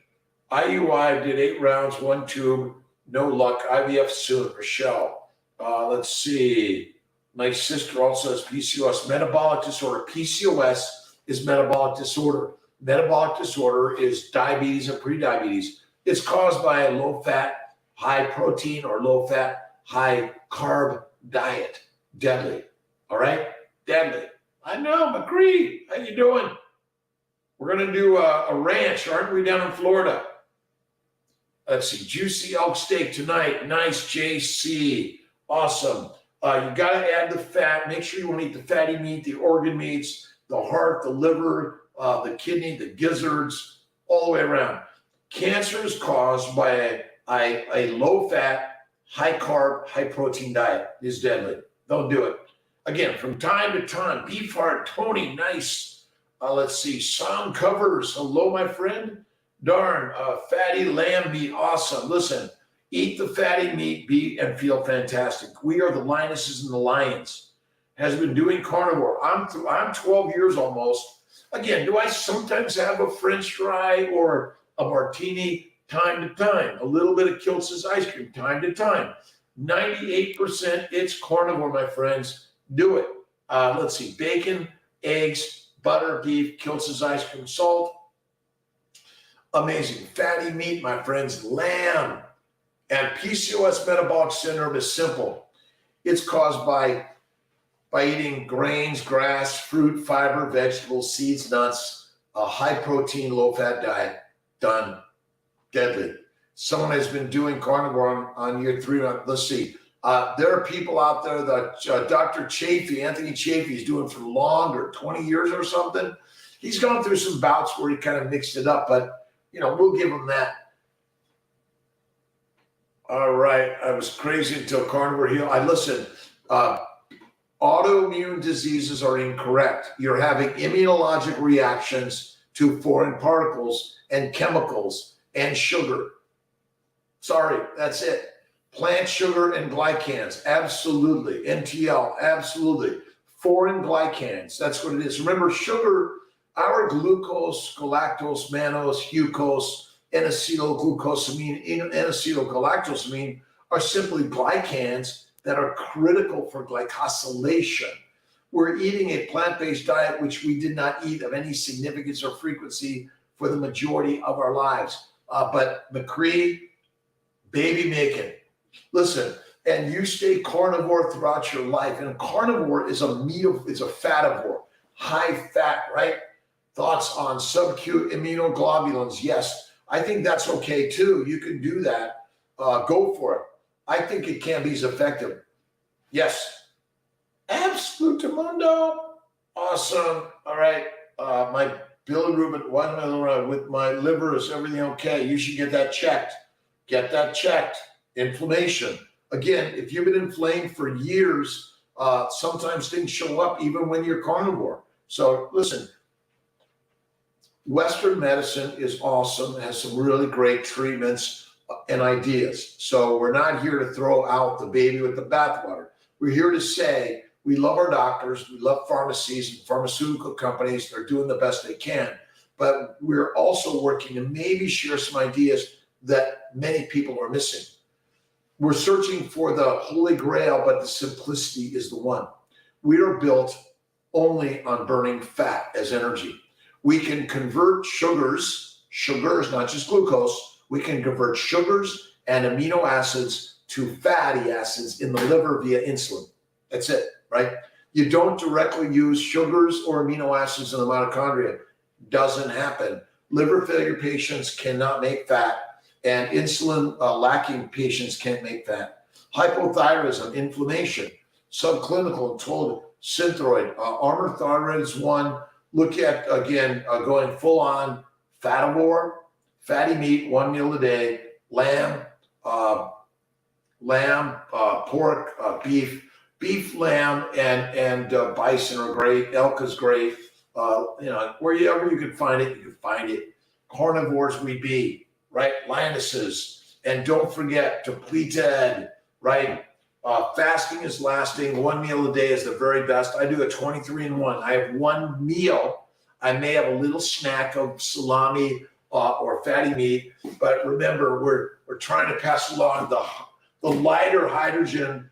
IUI did 8 rounds, 1 tube, no luck. IVF soon, Rochelle. Let's see. My sister also has PCOS, metabolic disorder. PCOS is metabolic disorder. Metabolic disorder is diabetes and prediabetes. It's caused by a low-fat, high-protein, or low-fat, high-carb diet. Deadly. All right? Deadly. I know, McCree. How you doing? We're going to do a ranch, aren't we, down in Florida? Let's see. Juicy elk steak tonight. Nice, JC. Awesome. You got to add the fat. Make sure you want to eat the fatty meat, the organ meats, the heart, the liver, the kidney, the gizzards, all the way around. Cancer is caused by a low-fat, high-carb, high-protein diet. Is deadly. Don't do it. Again, from time to time, beef heart, Tony, nice. Let's see, sound covers. Hello, my friend. Darn, fatty lamb meat, awesome. Listen, eat the fatty meat, and feel fantastic. We are the lionesses and the lions. Has been doing carnivore. I'm 12 years almost. Again, do I sometimes have a French fry or a martini? Time to time. A little bit of Kiltz's ice cream, time to time. 98% it's carnivore, my friends. Do it. Let's see, bacon, eggs, butter, beef, Kiltz's ice cream, salt. Amazing. Fatty meat, my friends, lamb. And PCOS metabolic syndrome is simple. It's caused by eating grains, grass, fruit, fiber, vegetables, seeds, nuts, a high protein, low fat diet. Done. Deadly. Someone has been doing carnivore on year 3. Let's see. There are people out there that Dr. Chafee, Anthony Chafee, is doing for longer, 20 years or something. He's gone through some bouts where he kind of mixed it up, but, we'll give him that. All right. I was crazy until carnivore healed. Listen, autoimmune diseases are incorrect. You're having immunologic reactions to foreign particles and chemicals and sugar. Sorry, that's it. Plant sugar and glycans, absolutely. NTL, absolutely. Foreign glycans, that's what it is. Remember, sugar, our glucose, galactose, mannose, hucose, N-acetylglucosamine, N-acetylgalactosamine are simply glycans that are critical for glycosylation. We're eating a plant-based diet which we did not eat of any significance or frequency for the majority of our lives. But McCree, baby making. Listen, and you stay carnivore throughout your life. And carnivore is it's a fativore, high fat, right? Thoughts on subacute immunoglobulins? Yes, I think that's okay too. You can do that. Go for it. I think it can be as effective. Yes, Absolutamundo. Awesome. All right. My bilirubin, with my liver, is everything okay? You should get that checked. Get that checked. Inflammation. Again, if you've been inflamed for years, sometimes things show up even when you're carnivore. So listen, Western medicine is awesome, has some really great treatments and ideas. So we're not here to throw out the baby with the bathwater. We're here to say we love our doctors, we love pharmacies and pharmaceutical companies. They're doing the best they can. But we're also working to maybe share some ideas that many people are missing. We're searching for the holy grail, but the simplicity is the one. We are built only on burning fat as energy. We can convert sugars, not just glucose. We can convert sugars and amino acids to fatty acids in the liver via insulin. That's it, right? You don't directly use sugars or amino acids in the mitochondria. Doesn't happen. Liver failure patients cannot make fat, and insulin lacking patients can't make fat. Hypothyroidism, inflammation, subclinical and total synthroid. Armour thyroid is one. Look at, again, going full on fativore, fatty meat, 1 meal a day, lamb, pork, beef, lamb, and bison are great. Elk is great. Wherever you can find it, you can find it. Carnivores we be, right? Lionesses. And don't forget, depleted, right? Fasting is lasting. 1 meal a day is the very best. I do a 23-in-1. I have 1 meal. I may have a little snack of salami or fatty meat, but remember, we're trying to pass along the lighter hydrogen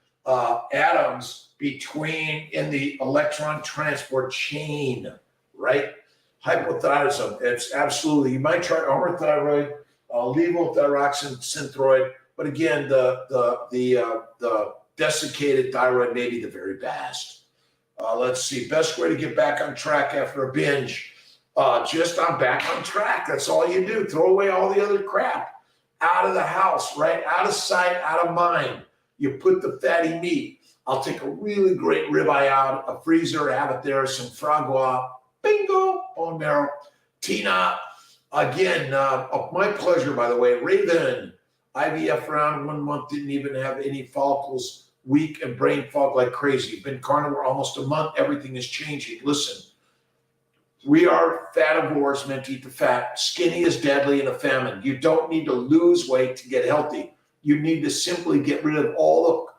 atoms in the electron transport chain, right? Hypothyroidism. It's absolutely. You might try Armour thyroid, levothyroxine, synthroid, but again, the desiccated thyroid may be the very best. Let's see. Best way to get back on track after a binge. I'm back on track. That's all you do. Throw away all the other crap. Out of the house, right? Out of sight, out of mind. You put the fatty meat. I'll take a really great ribeye out, a freezer, have it there, some fragua, bingo, bone marrow. Tina, again, my pleasure, by the way. Raven, IVF round, 1 month, didn't even have any follicles, weak and brain fog like crazy. Been carnivore almost a month, everything is changing. Listen, we are fativores meant to eat the fat. Skinny is deadly in a famine. You don't need to lose weight to get healthy. You need to simply get rid of all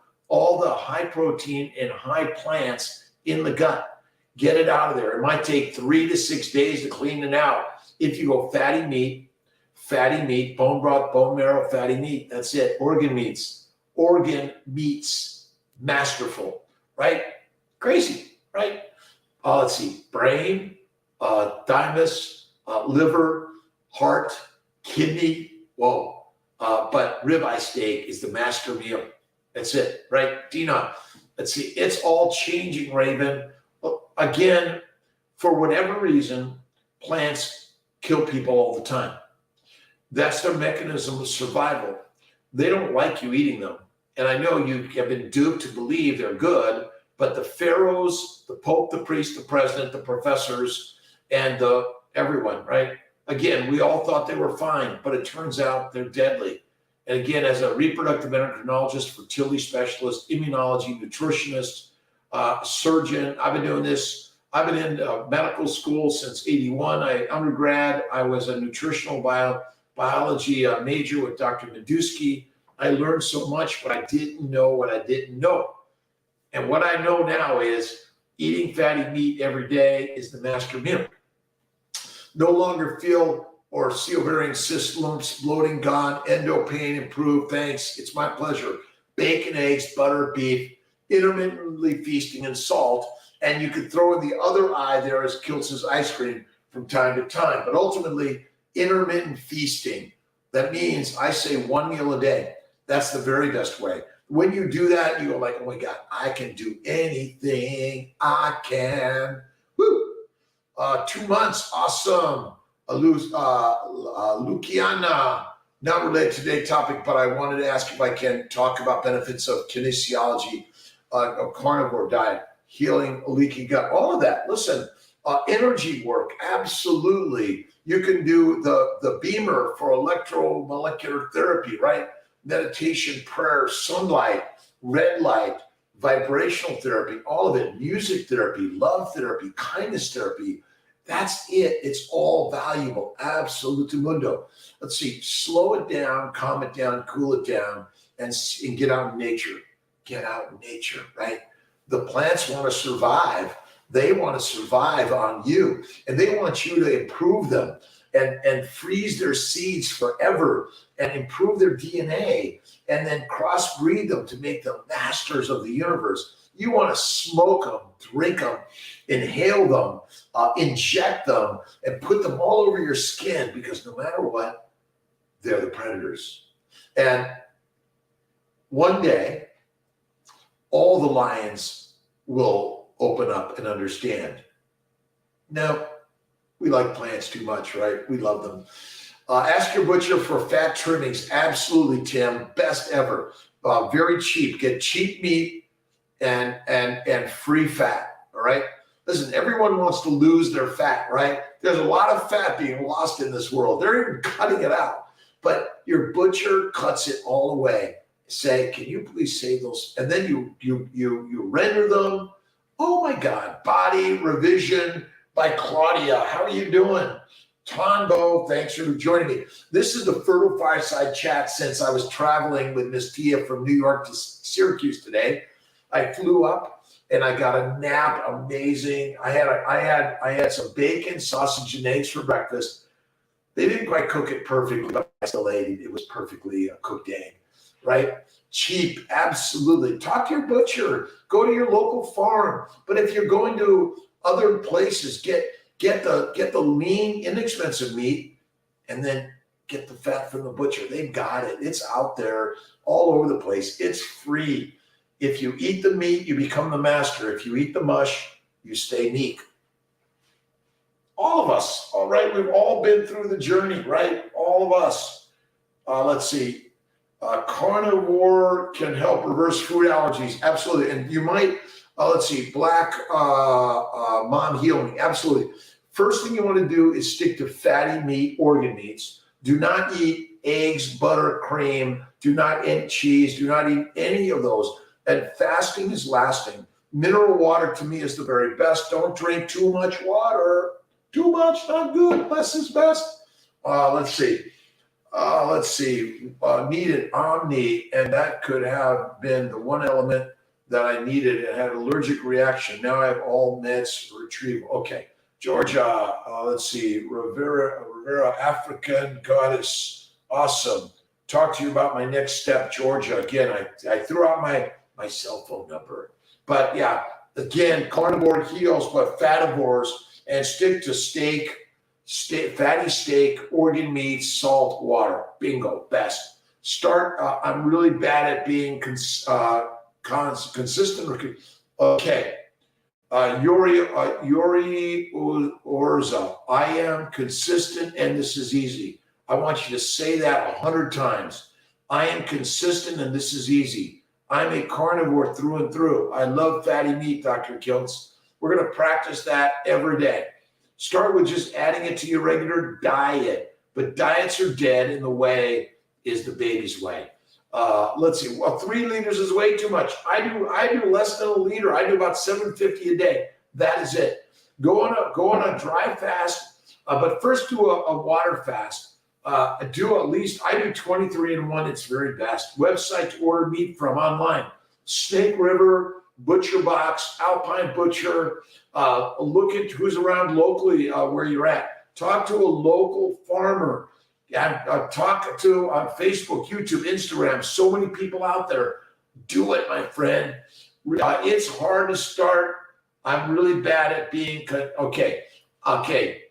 the high protein and high plants in the gut. Get it out of there. It might take 3 to 6 days to clean it out. If you go fatty meat, bone broth, bone marrow, fatty meat, that's it. Organ meats, masterful, right? Crazy, right? Let's see, brain, thymus, liver, heart, kidney, but ribeye steak is the master meal. That's it, right? Dina, let's see, it's all changing, Raven. Again, for whatever reason, plants kill people all the time. That's their mechanism of survival. They don't like you eating them. And I know you have been duped to believe they're good, but the pharaohs, the pope, the priest, the president, the professors, and everyone, right? Again, we all thought they were fine, but it turns out they're deadly. And again, as a reproductive endocrinologist, fertility specialist, immunology, nutritionist, surgeon, I've been doing this. I've been in medical school since '81. Undergrad, I was a nutritional biology major with Dr. Nadusky. I learned so much, but I didn't know what I didn't know. And what I know now is eating fatty meat every day is the master meal. No longer feel or see ovarian cyst, lumps, bloating gone, endo pain improved. Thanks. It's my pleasure. Bacon, eggs, butter, beef, intermittently feasting and salt. And you could throw in the other eye there as Kiltz's ice cream from time to time. But ultimately, intermittent feasting. That means I say 1 meal a day. That's the very best way. When you do that, you go like, oh my God, I can do anything. I can. Woo! 2 months, awesome. Luciana, not related to today's topic, but I wanted to ask if I can talk about benefits of kinesiology, a carnivore diet. healing a leaky gut, all of that. Listen, energy work, absolutely. You can do the beamer for electromolecular therapy, right? Meditation, prayer, sunlight, red light, vibrational therapy, all of it, music therapy, love therapy, kindness therapy. That's it. It's all valuable. Absolute mundo. Let's see, slow it down, calm it down, cool it down, and get out in nature. Get out in nature, right? The plants want to survive. They want to survive on you, and they want you to improve them and freeze their seeds forever and improve their DNA and then crossbreed them to make them masters of the universe. You want to smoke them, drink them, inhale them, inject them, and put them all over your skin, because no matter what, they're the predators. And one day, all the lions will open up and understand. No, we like plants too much, right? We love them. Ask your butcher for fat trimmings. Absolutely, Tim. Best ever. Very cheap. Get cheap meat and free fat. All right. Listen, everyone wants to lose their fat, right? There's a lot of fat being lost in this world. They're even cutting it out. But your butcher cuts it all away. Say, can you please save those? And then you render them. Oh my God. Body Revision by Claudia. How are you doing? Tonbo, thanks for joining me. This is the Fertile Fireside Chat since I was traveling with Miss Tia from New York to Syracuse today. I flew up and I got a nap. Amazing. I had some bacon, sausage, and eggs for breakfast. They didn't quite cook it perfectly, but I still ate it. It was perfectly cooked egg, right? Cheap, absolutely. Talk to your butcher. Go to your local farm. But if you're going to other places, get the lean, inexpensive meat, and then get the fat from the butcher. They've got it. It's out there all over the place. It's free. If you eat the meat, you become the master. If you eat the mush, you stay meek. All of us, all right? We've all been through the journey, right? All of us. Let's see. Carnivore can help reverse food allergies. Absolutely. And you might, let's see, Black Mom Healing. Absolutely. First thing you want to do is stick to fatty meat, organ meats. Do not eat eggs, butter, cream. Do not eat cheese. Do not eat any of those. And fasting is lasting. Mineral water to me is the very best. Don't drink too much water. Too much, not good. Less is best. Let's see. Needed Omni, and that could have been the one element that I needed. It had an allergic reaction. Now I have all meds retrieval. Okay. Georgia, let's see. Rivera, African goddess. Awesome. Talk to you about my next step, Georgia. Again, I threw out my cell phone number. But yeah, again, carnivore heals, but fativores, and stick to steak, fatty steak, organ meats, salt, water. Bingo, best. Start, I'm really bad at being consistent. Okay. Yuri Orza, I am consistent and this is easy. I want you to say that 100 times. I am consistent and this is easy. I'm a carnivore through and through. I love fatty meat, Dr. Kiltz. We're going to practice that every day. Start with just adding it to your regular diet. But diets are dead, and the way is the baby's way. Let's see. Well, 3 liters is way too much. I do less than a liter. I do about 750 a day. That is it. Go on a dry fast, but first do a water fast. Do at least, I do 23-in-1. It's very best. Website to order meat from online. Snake River, Butcher Box, Alpine Butcher. Look at who's around locally where you're at. Talk to a local farmer. Talk to on Facebook, YouTube, Instagram. So many people out there. Do it, my friend. It's hard to start. I'm really bad at being okay.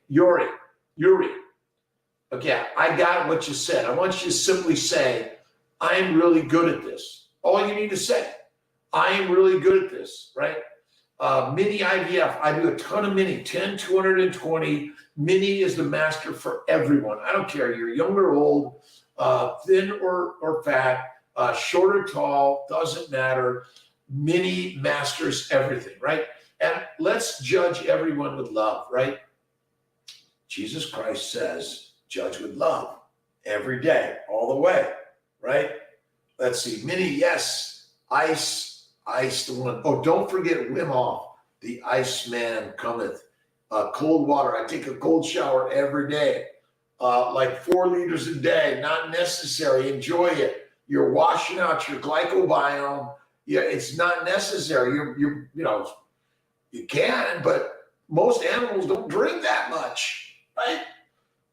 Yuri. Okay, I got what you said. I want you to simply say, I'm really good at this. All you need to say, I am really good at this, right? Mini IVF, I do a ton of mini, 10, 220. Mini is the master for everyone. I don't care, you're young or old, thin or fat, short or tall, doesn't matter. Mini masters everything, right? And let's judge everyone with love, right? Jesus Christ says, judge with love every day, all the way, right? Let's see, Mini, yes, ice, the one. Oh, don't forget Wim Hof, the Iceman cometh. Cold water, I take a cold shower every day, like 4 liters a day, not necessary, enjoy it. You're washing out your glycobiome. Yeah, it's not necessary. You can, but most animals don't drink that much, right?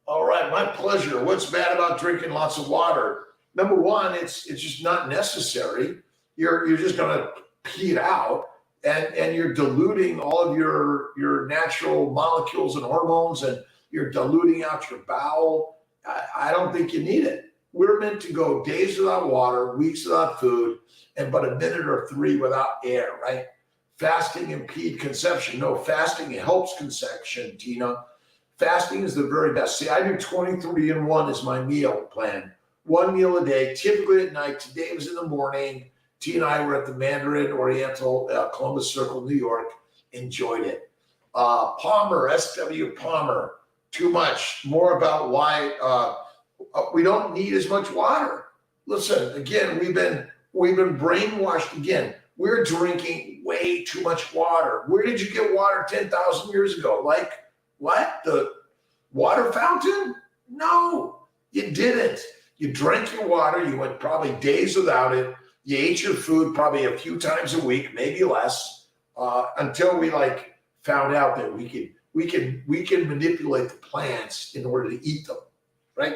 All right, my pleasure. What's bad about drinking lots of water? Number one, it's just not necessary. You're just gonna pee it out, and you're diluting all of your natural molecules and hormones, and you're diluting out your bowel. I don't think you need it. We're meant to go days without water, weeks without food, and but a minute or 3 without air, right? Fasting impede conception. No, fasting helps conception, Tina. Fasting is the very best. See, I do 23-in-1 as my meal plan. 1 meal a day, typically at night. Today was in the morning. T and I were at the Mandarin Oriental, Columbus Circle, New York. Enjoyed it. Palmer, S.W. Palmer, too much. More about why we don't need as much water. Listen, again, we've been brainwashed again. We're drinking way too much water. Where did you get water 10,000 years ago? Like what? The water fountain? No, you didn't. You drank your water. You went probably days without it. You ate your food probably a few times a week, maybe less, until we found out that we can manipulate the plants in order to eat them, right?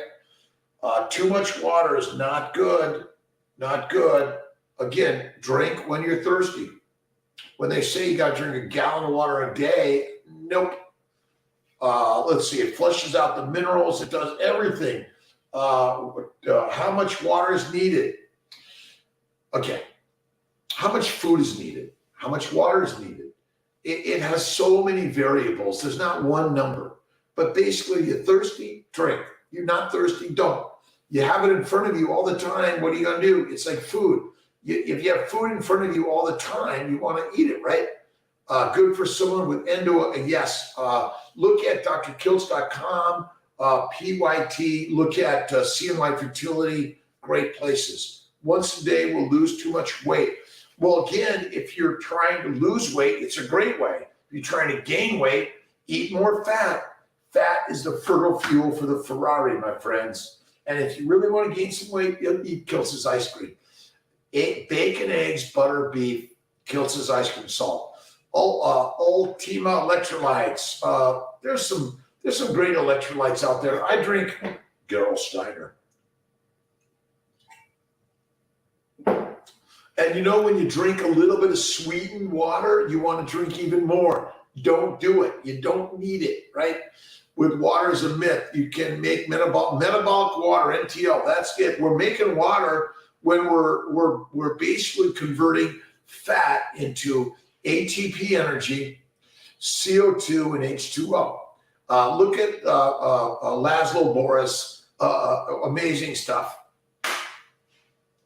Too much water is not good. Not good. Again, drink when you're thirsty. When they say you got to drink a gallon of water a day, nope. Let's see, it flushes out the minerals. It does everything. How much water is needed? Okay. How much food is needed? How much water is needed? It has so many variables. There's not one number. But basically, you're thirsty, drink. You're not thirsty, don't. You have it in front of you all the time. What are you going to do? It's like food. If you have food in front of you all the time, you want to eat it, right? Good for someone with endo, yes. Look at drkiltz.com, PYT, look at CNY Fertility, great places. Once a day will lose too much weight. Well, again, if you're trying to lose weight, it's a great way. If you're trying to gain weight, eat more fat. Fat is the fertile fuel for the Ferrari, my friends. And if you really want to gain some weight, you'll eat Kiltz's ice cream. Bacon, eggs, butter, beef, Kiltz's ice cream, salt. Ultima electrolytes. There's some great electrolytes out there. I drink Gerolsteiner. And you know, when you drink a little bit of sweetened water, you want to drink even more. Don't do it. You don't need it, right? With water is a myth. You can make metabolic water, NTL. That's it. We're making water when we're basically converting fat into ATP energy, CO2, and H2O. Look at Laszlo Boris, amazing stuff.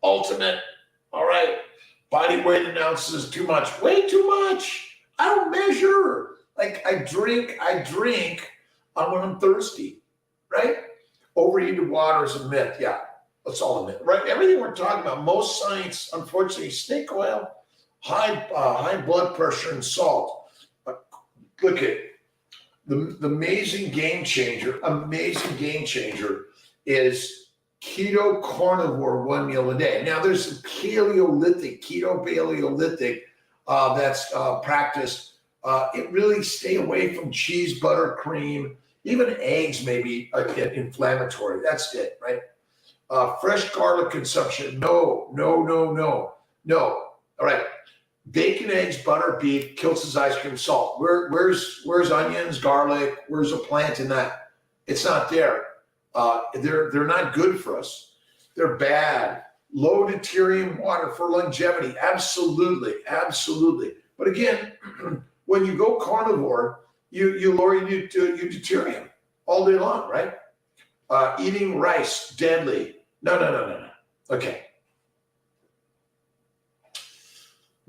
Ultimate, all right. Body weight in ounces too much, way too much. I don't measure. Like I drink when I'm thirsty, right? Overeating water is a myth, yeah. That's all a myth, right? Everything we're talking about, most science, unfortunately, snake oil, high blood pressure, and salt. Look at the amazing game changer is keto carnivore 1 meal a day. Now there's some keto paleolithic that's practiced. It really stay away from cheese, butter, cream, even eggs may be inflammatory. That's it, right? Fresh garlic consumption, no. All right. Bacon, eggs, butter, beef, Kiltz's ice cream, salt. Where's onions, garlic? Where's a plant in that? It's not there. They're not good for us. They're bad. Low deuterium water for longevity. Absolutely. But again, when you go carnivore, you lower your deuterium all day long, right? Eating rice, deadly. No. Okay.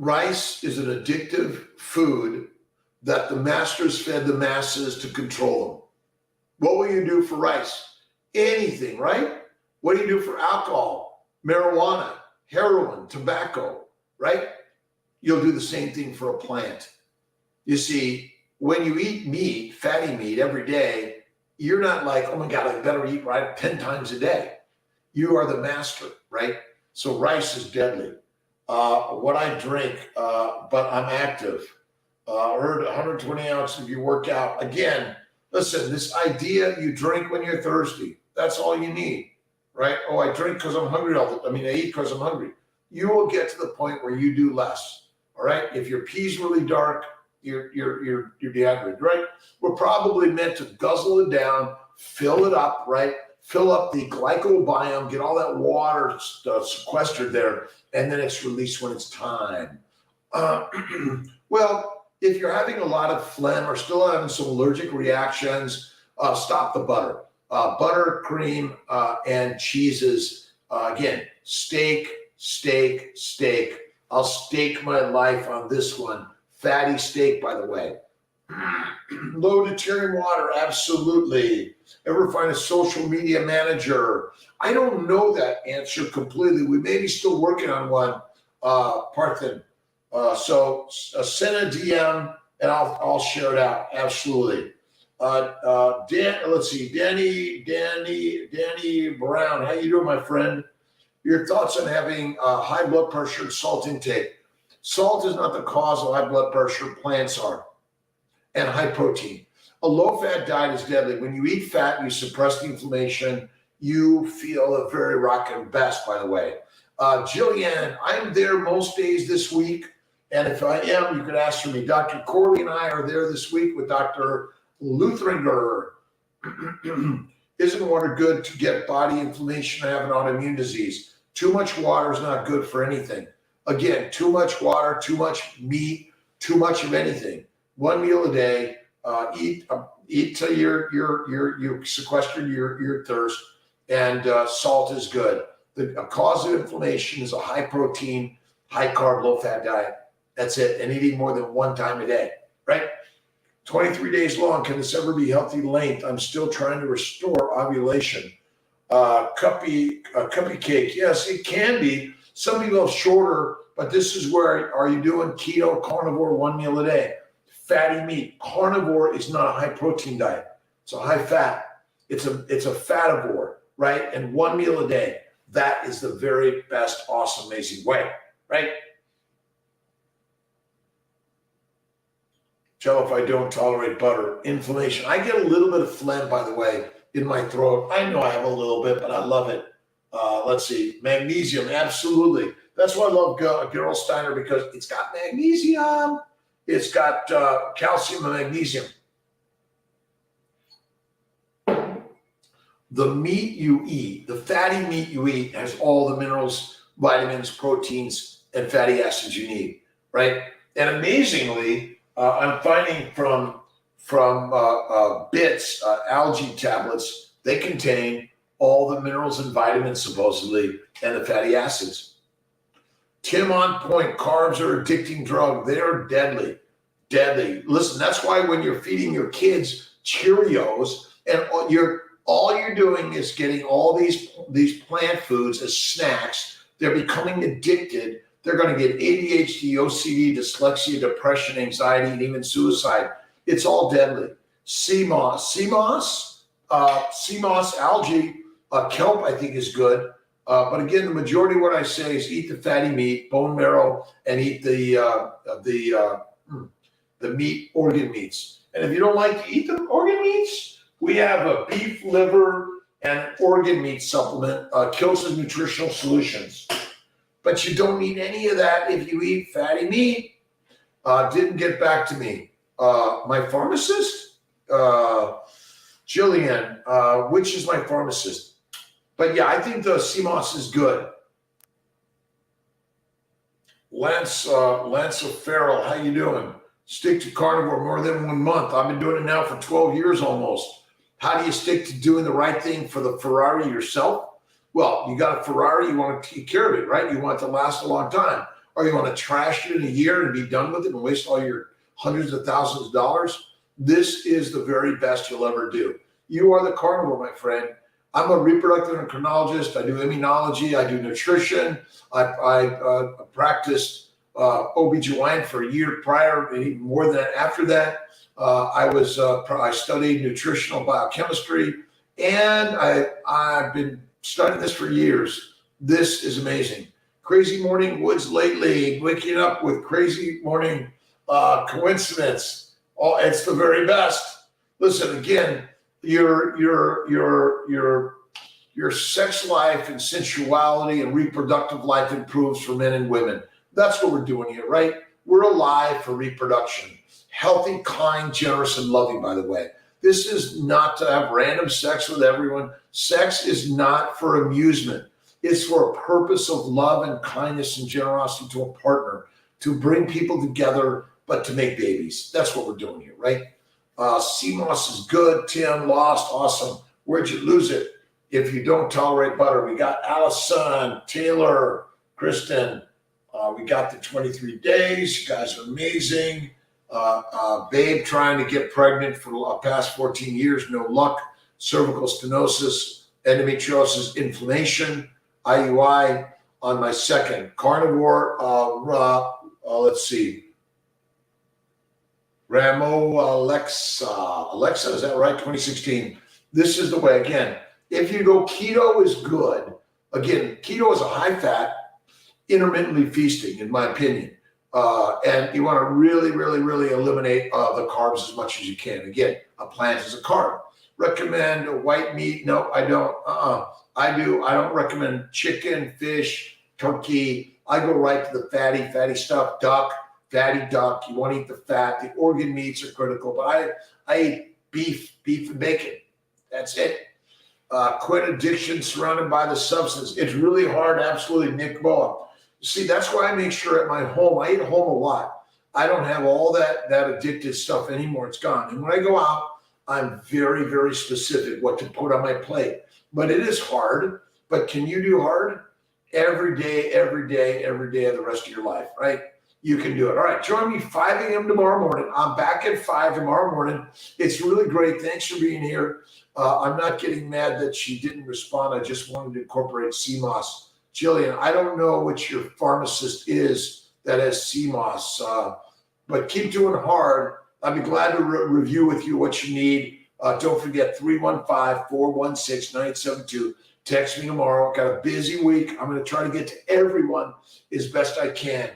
rice is an addictive food that the masters fed the masses to control them. What will you do for rice? Anything, right? What do you do for alcohol, marijuana, heroin, tobacco, right? You'll do the same thing for a plant. You see, when you eat meat, fatty meat every day, you're not like, oh my God, I better eat right 10 times a day. You are the master, right? So rice is deadly. What I drink, but I'm active. Heard 120 ounces if you work out. Again, listen, this idea you drink when you're thirsty, that's all you need, right? Oh, I drink because I'm hungry I eat because I'm hungry. You will get to the point where you do less, all right? If your pee's really dark, you're dehydrated, right? We're probably meant to guzzle it down, fill it up, right? Fill up the glycobiome, get all that water sequestered there, and then it's released when it's time. Well, if you're having a lot of phlegm or still having some allergic reactions, stop the butter. Butter, cream, and cheeses. Again, steak. I'll stake my life on this one. Fatty steak, by the way. Low deuterium water, absolutely. Ever find a social media manager? I don't know that answer completely. We may be still working on one, Parthen. So send a DM and I'll share it out. Absolutely. Let's see, Danny Brown. How you doing, my friend? Your thoughts on having high blood pressure and salt intake? Salt is not the cause of high blood pressure. Plants are. And high protein. A low-fat diet is deadly. When you eat fat, you suppress the inflammation. You feel a very rockin' best, by the way. Jillian, I'm there most days this week. And if I am, you could ask for me. Dr. Corley and I are there this week with Dr. Luthringer. Isn't water good to get body inflammation and have an autoimmune disease? Too much water is not good for anything. Again, too much water, too much meat, too much of anything. One meal a day, eat till you sequester your thirst, and salt is good. The cause of inflammation is a high protein, high carb, low fat diet. That's it, and eating more than one time a day, right? 23 days long. Can this ever be healthy length? I'm still trying to restore ovulation. Cuppy cake. Yes, it can be. Some people have shorter, but this is where, are you doing keto, carnivore, one meal a day? Fatty meat. Carnivore is not a high protein diet. It's a high fat. It's a fativore, right? And one meal a day. That is the very best, awesome, amazing way, right? Tell if I don't tolerate butter. Inflammation. I get a little bit of phlegm, by the way, in my throat. I know I have a little bit, but I love it. Let's see. Magnesium. Absolutely. That's why I love Gerolsteiner, because it's got magnesium. It's got calcium and magnesium. The meat you eat, the fatty meat you eat, has all the minerals, vitamins, proteins, and fatty acids you need, right? And amazingly, I'm finding from bits, algae tablets, they contain all the minerals and vitamins, supposedly, and the fatty acids. Tim on point. Carbs are an addicting drug. They are deadly. Deadly. Listen, that's why when you're feeding your kids Cheerios, and all you're doing is getting all these plant foods as snacks, they're becoming addicted. They're going to get ADHD, OCD, dyslexia, depression, anxiety, and even suicide. It's all deadly. CMOS algae, kelp, I think is good. But again, the majority of what I say is eat the fatty meat, bone marrow, and eat the meat, organ meats. And if you don't like to eat the organ meats, we have a beef liver and organ meat supplement, Kiltz Nutritional Solutions. But you don't need any of that if you eat fatty meat. Didn't get back to me. My pharmacist, Jillian, which is my pharmacist. But yeah, I think the CMOS is good. Lance O'Farrell, how you doing? Stick to carnivore more than 1 month. I've been doing it now for 12 years almost. How do you stick to doing the right thing for the Ferrari yourself? Well, you got a Ferrari, you want to take care of it, right? You want it to last a long time. or you want to trash it in a year and be done with it and waste all your hundreds of thousands of dollars, this is the very best you'll ever do. You are the carnivore, my friend. I'm a reproductive endocrinologist. I do immunology. I do nutrition. I practiced OBGYN for a year prior, even more than that. After that, I studied nutritional biochemistry, and I've been studying this for years. This is amazing. Crazy morning woods lately, waking up with crazy morning coincidence. It's the very best. Listen, again, your sex life and sensuality and reproductive life improves for men and women. That's what we're doing here, right? We're alive for reproduction. Healthy, kind, generous, and loving, by the way. This is not to have random sex with everyone. Sex is not for amusement. It's for a purpose of love and kindness and generosity to a partner, to bring people together, but to make babies. That's what we're doing here, right? CMOS is good. Tim, lost, awesome. Where'd you lose it? If you don't tolerate butter, we got Allison, Taylor, Kristen. We got the 23 days. You guys are amazing. Babe trying to get pregnant for the past 14 years, no luck. Cervical stenosis, endometriosis, inflammation, IUI on my second. Carnivore, let's see. Ramo Alexa, is that right? 2016. This is the way. Again, if you go keto is good. Again, keto is a high fat, intermittently feasting, in my opinion. And you want to really, really, really eliminate the carbs as much as you can. Again, a plant is a carb. Recommend a white meat? No, I don't. I do. I don't recommend chicken, fish, turkey. I go right to the fatty stuff. Duck, fatty duck. You want to eat the fat. The organ meats are critical, but I eat beef and bacon. That's it. Quit addiction surrounded by the substance. It's really hard. Absolutely, Nick Boa. See, that's why I make sure at my home, I eat at home a lot. I don't have all that addictive stuff anymore. It's gone. And when I go out, I'm very, very specific what to put on my plate. But it is hard. But can you do hard? Every day of the rest of your life, right? You can do it. All right, join me 5 a.m. tomorrow morning. I'm back at 5 tomorrow morning. It's really great. Thanks for being here. I'm not getting mad that she didn't respond. I just wanted to incorporate CMOS. Jillian, I don't know which your pharmacist is that has CMOS, but keep doing hard. I'd be glad to review with you what you need. Don't forget 315-416-9872. Text me tomorrow. Got a busy week. I'm going to try to get to everyone as best I can.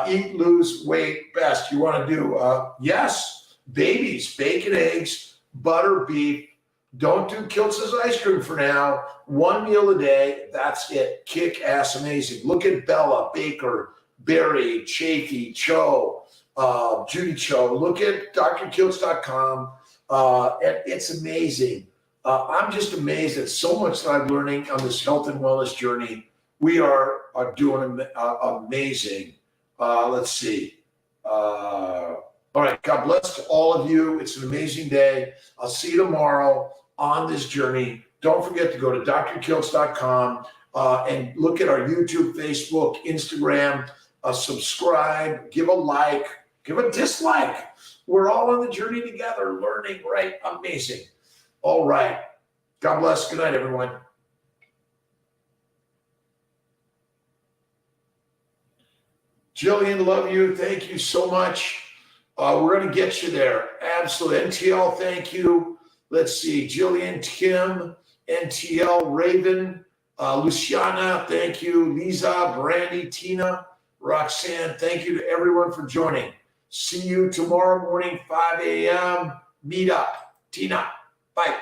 Eat, lose weight, best. You want to do, yes, babies, bacon, eggs, butter, beef. Don't do Kiltz's ice cream for now. 1 meal a day. That's it. Kick ass amazing. Look at Bella, Baker, Barry, Chafee, Cho, Judy Cho. Look at drkiltz.com. And it's amazing. I'm just amazed at so much that I'm learning on this health and wellness journey. We are doing amazing. Let's see. All right. God bless to all of you. It's an amazing day. I'll see you tomorrow on this journey. Don't forget to go to drkiltz.com and look at our YouTube, Facebook, Instagram, subscribe, give a like, give a dislike. We're all on the journey together, learning, right? Amazing. All right. God bless. Good night, everyone. Jillian, love you. Thank you so much. We're going to get you there. Absolutely. NTL, thank you. Let's see. Jillian, Tim, NTL, Raven, Luciana, thank you. Lisa, Brandy, Tina, Roxanne, thank you to everyone for joining. See you tomorrow morning, 5 a.m. Meet up. Tina, bye.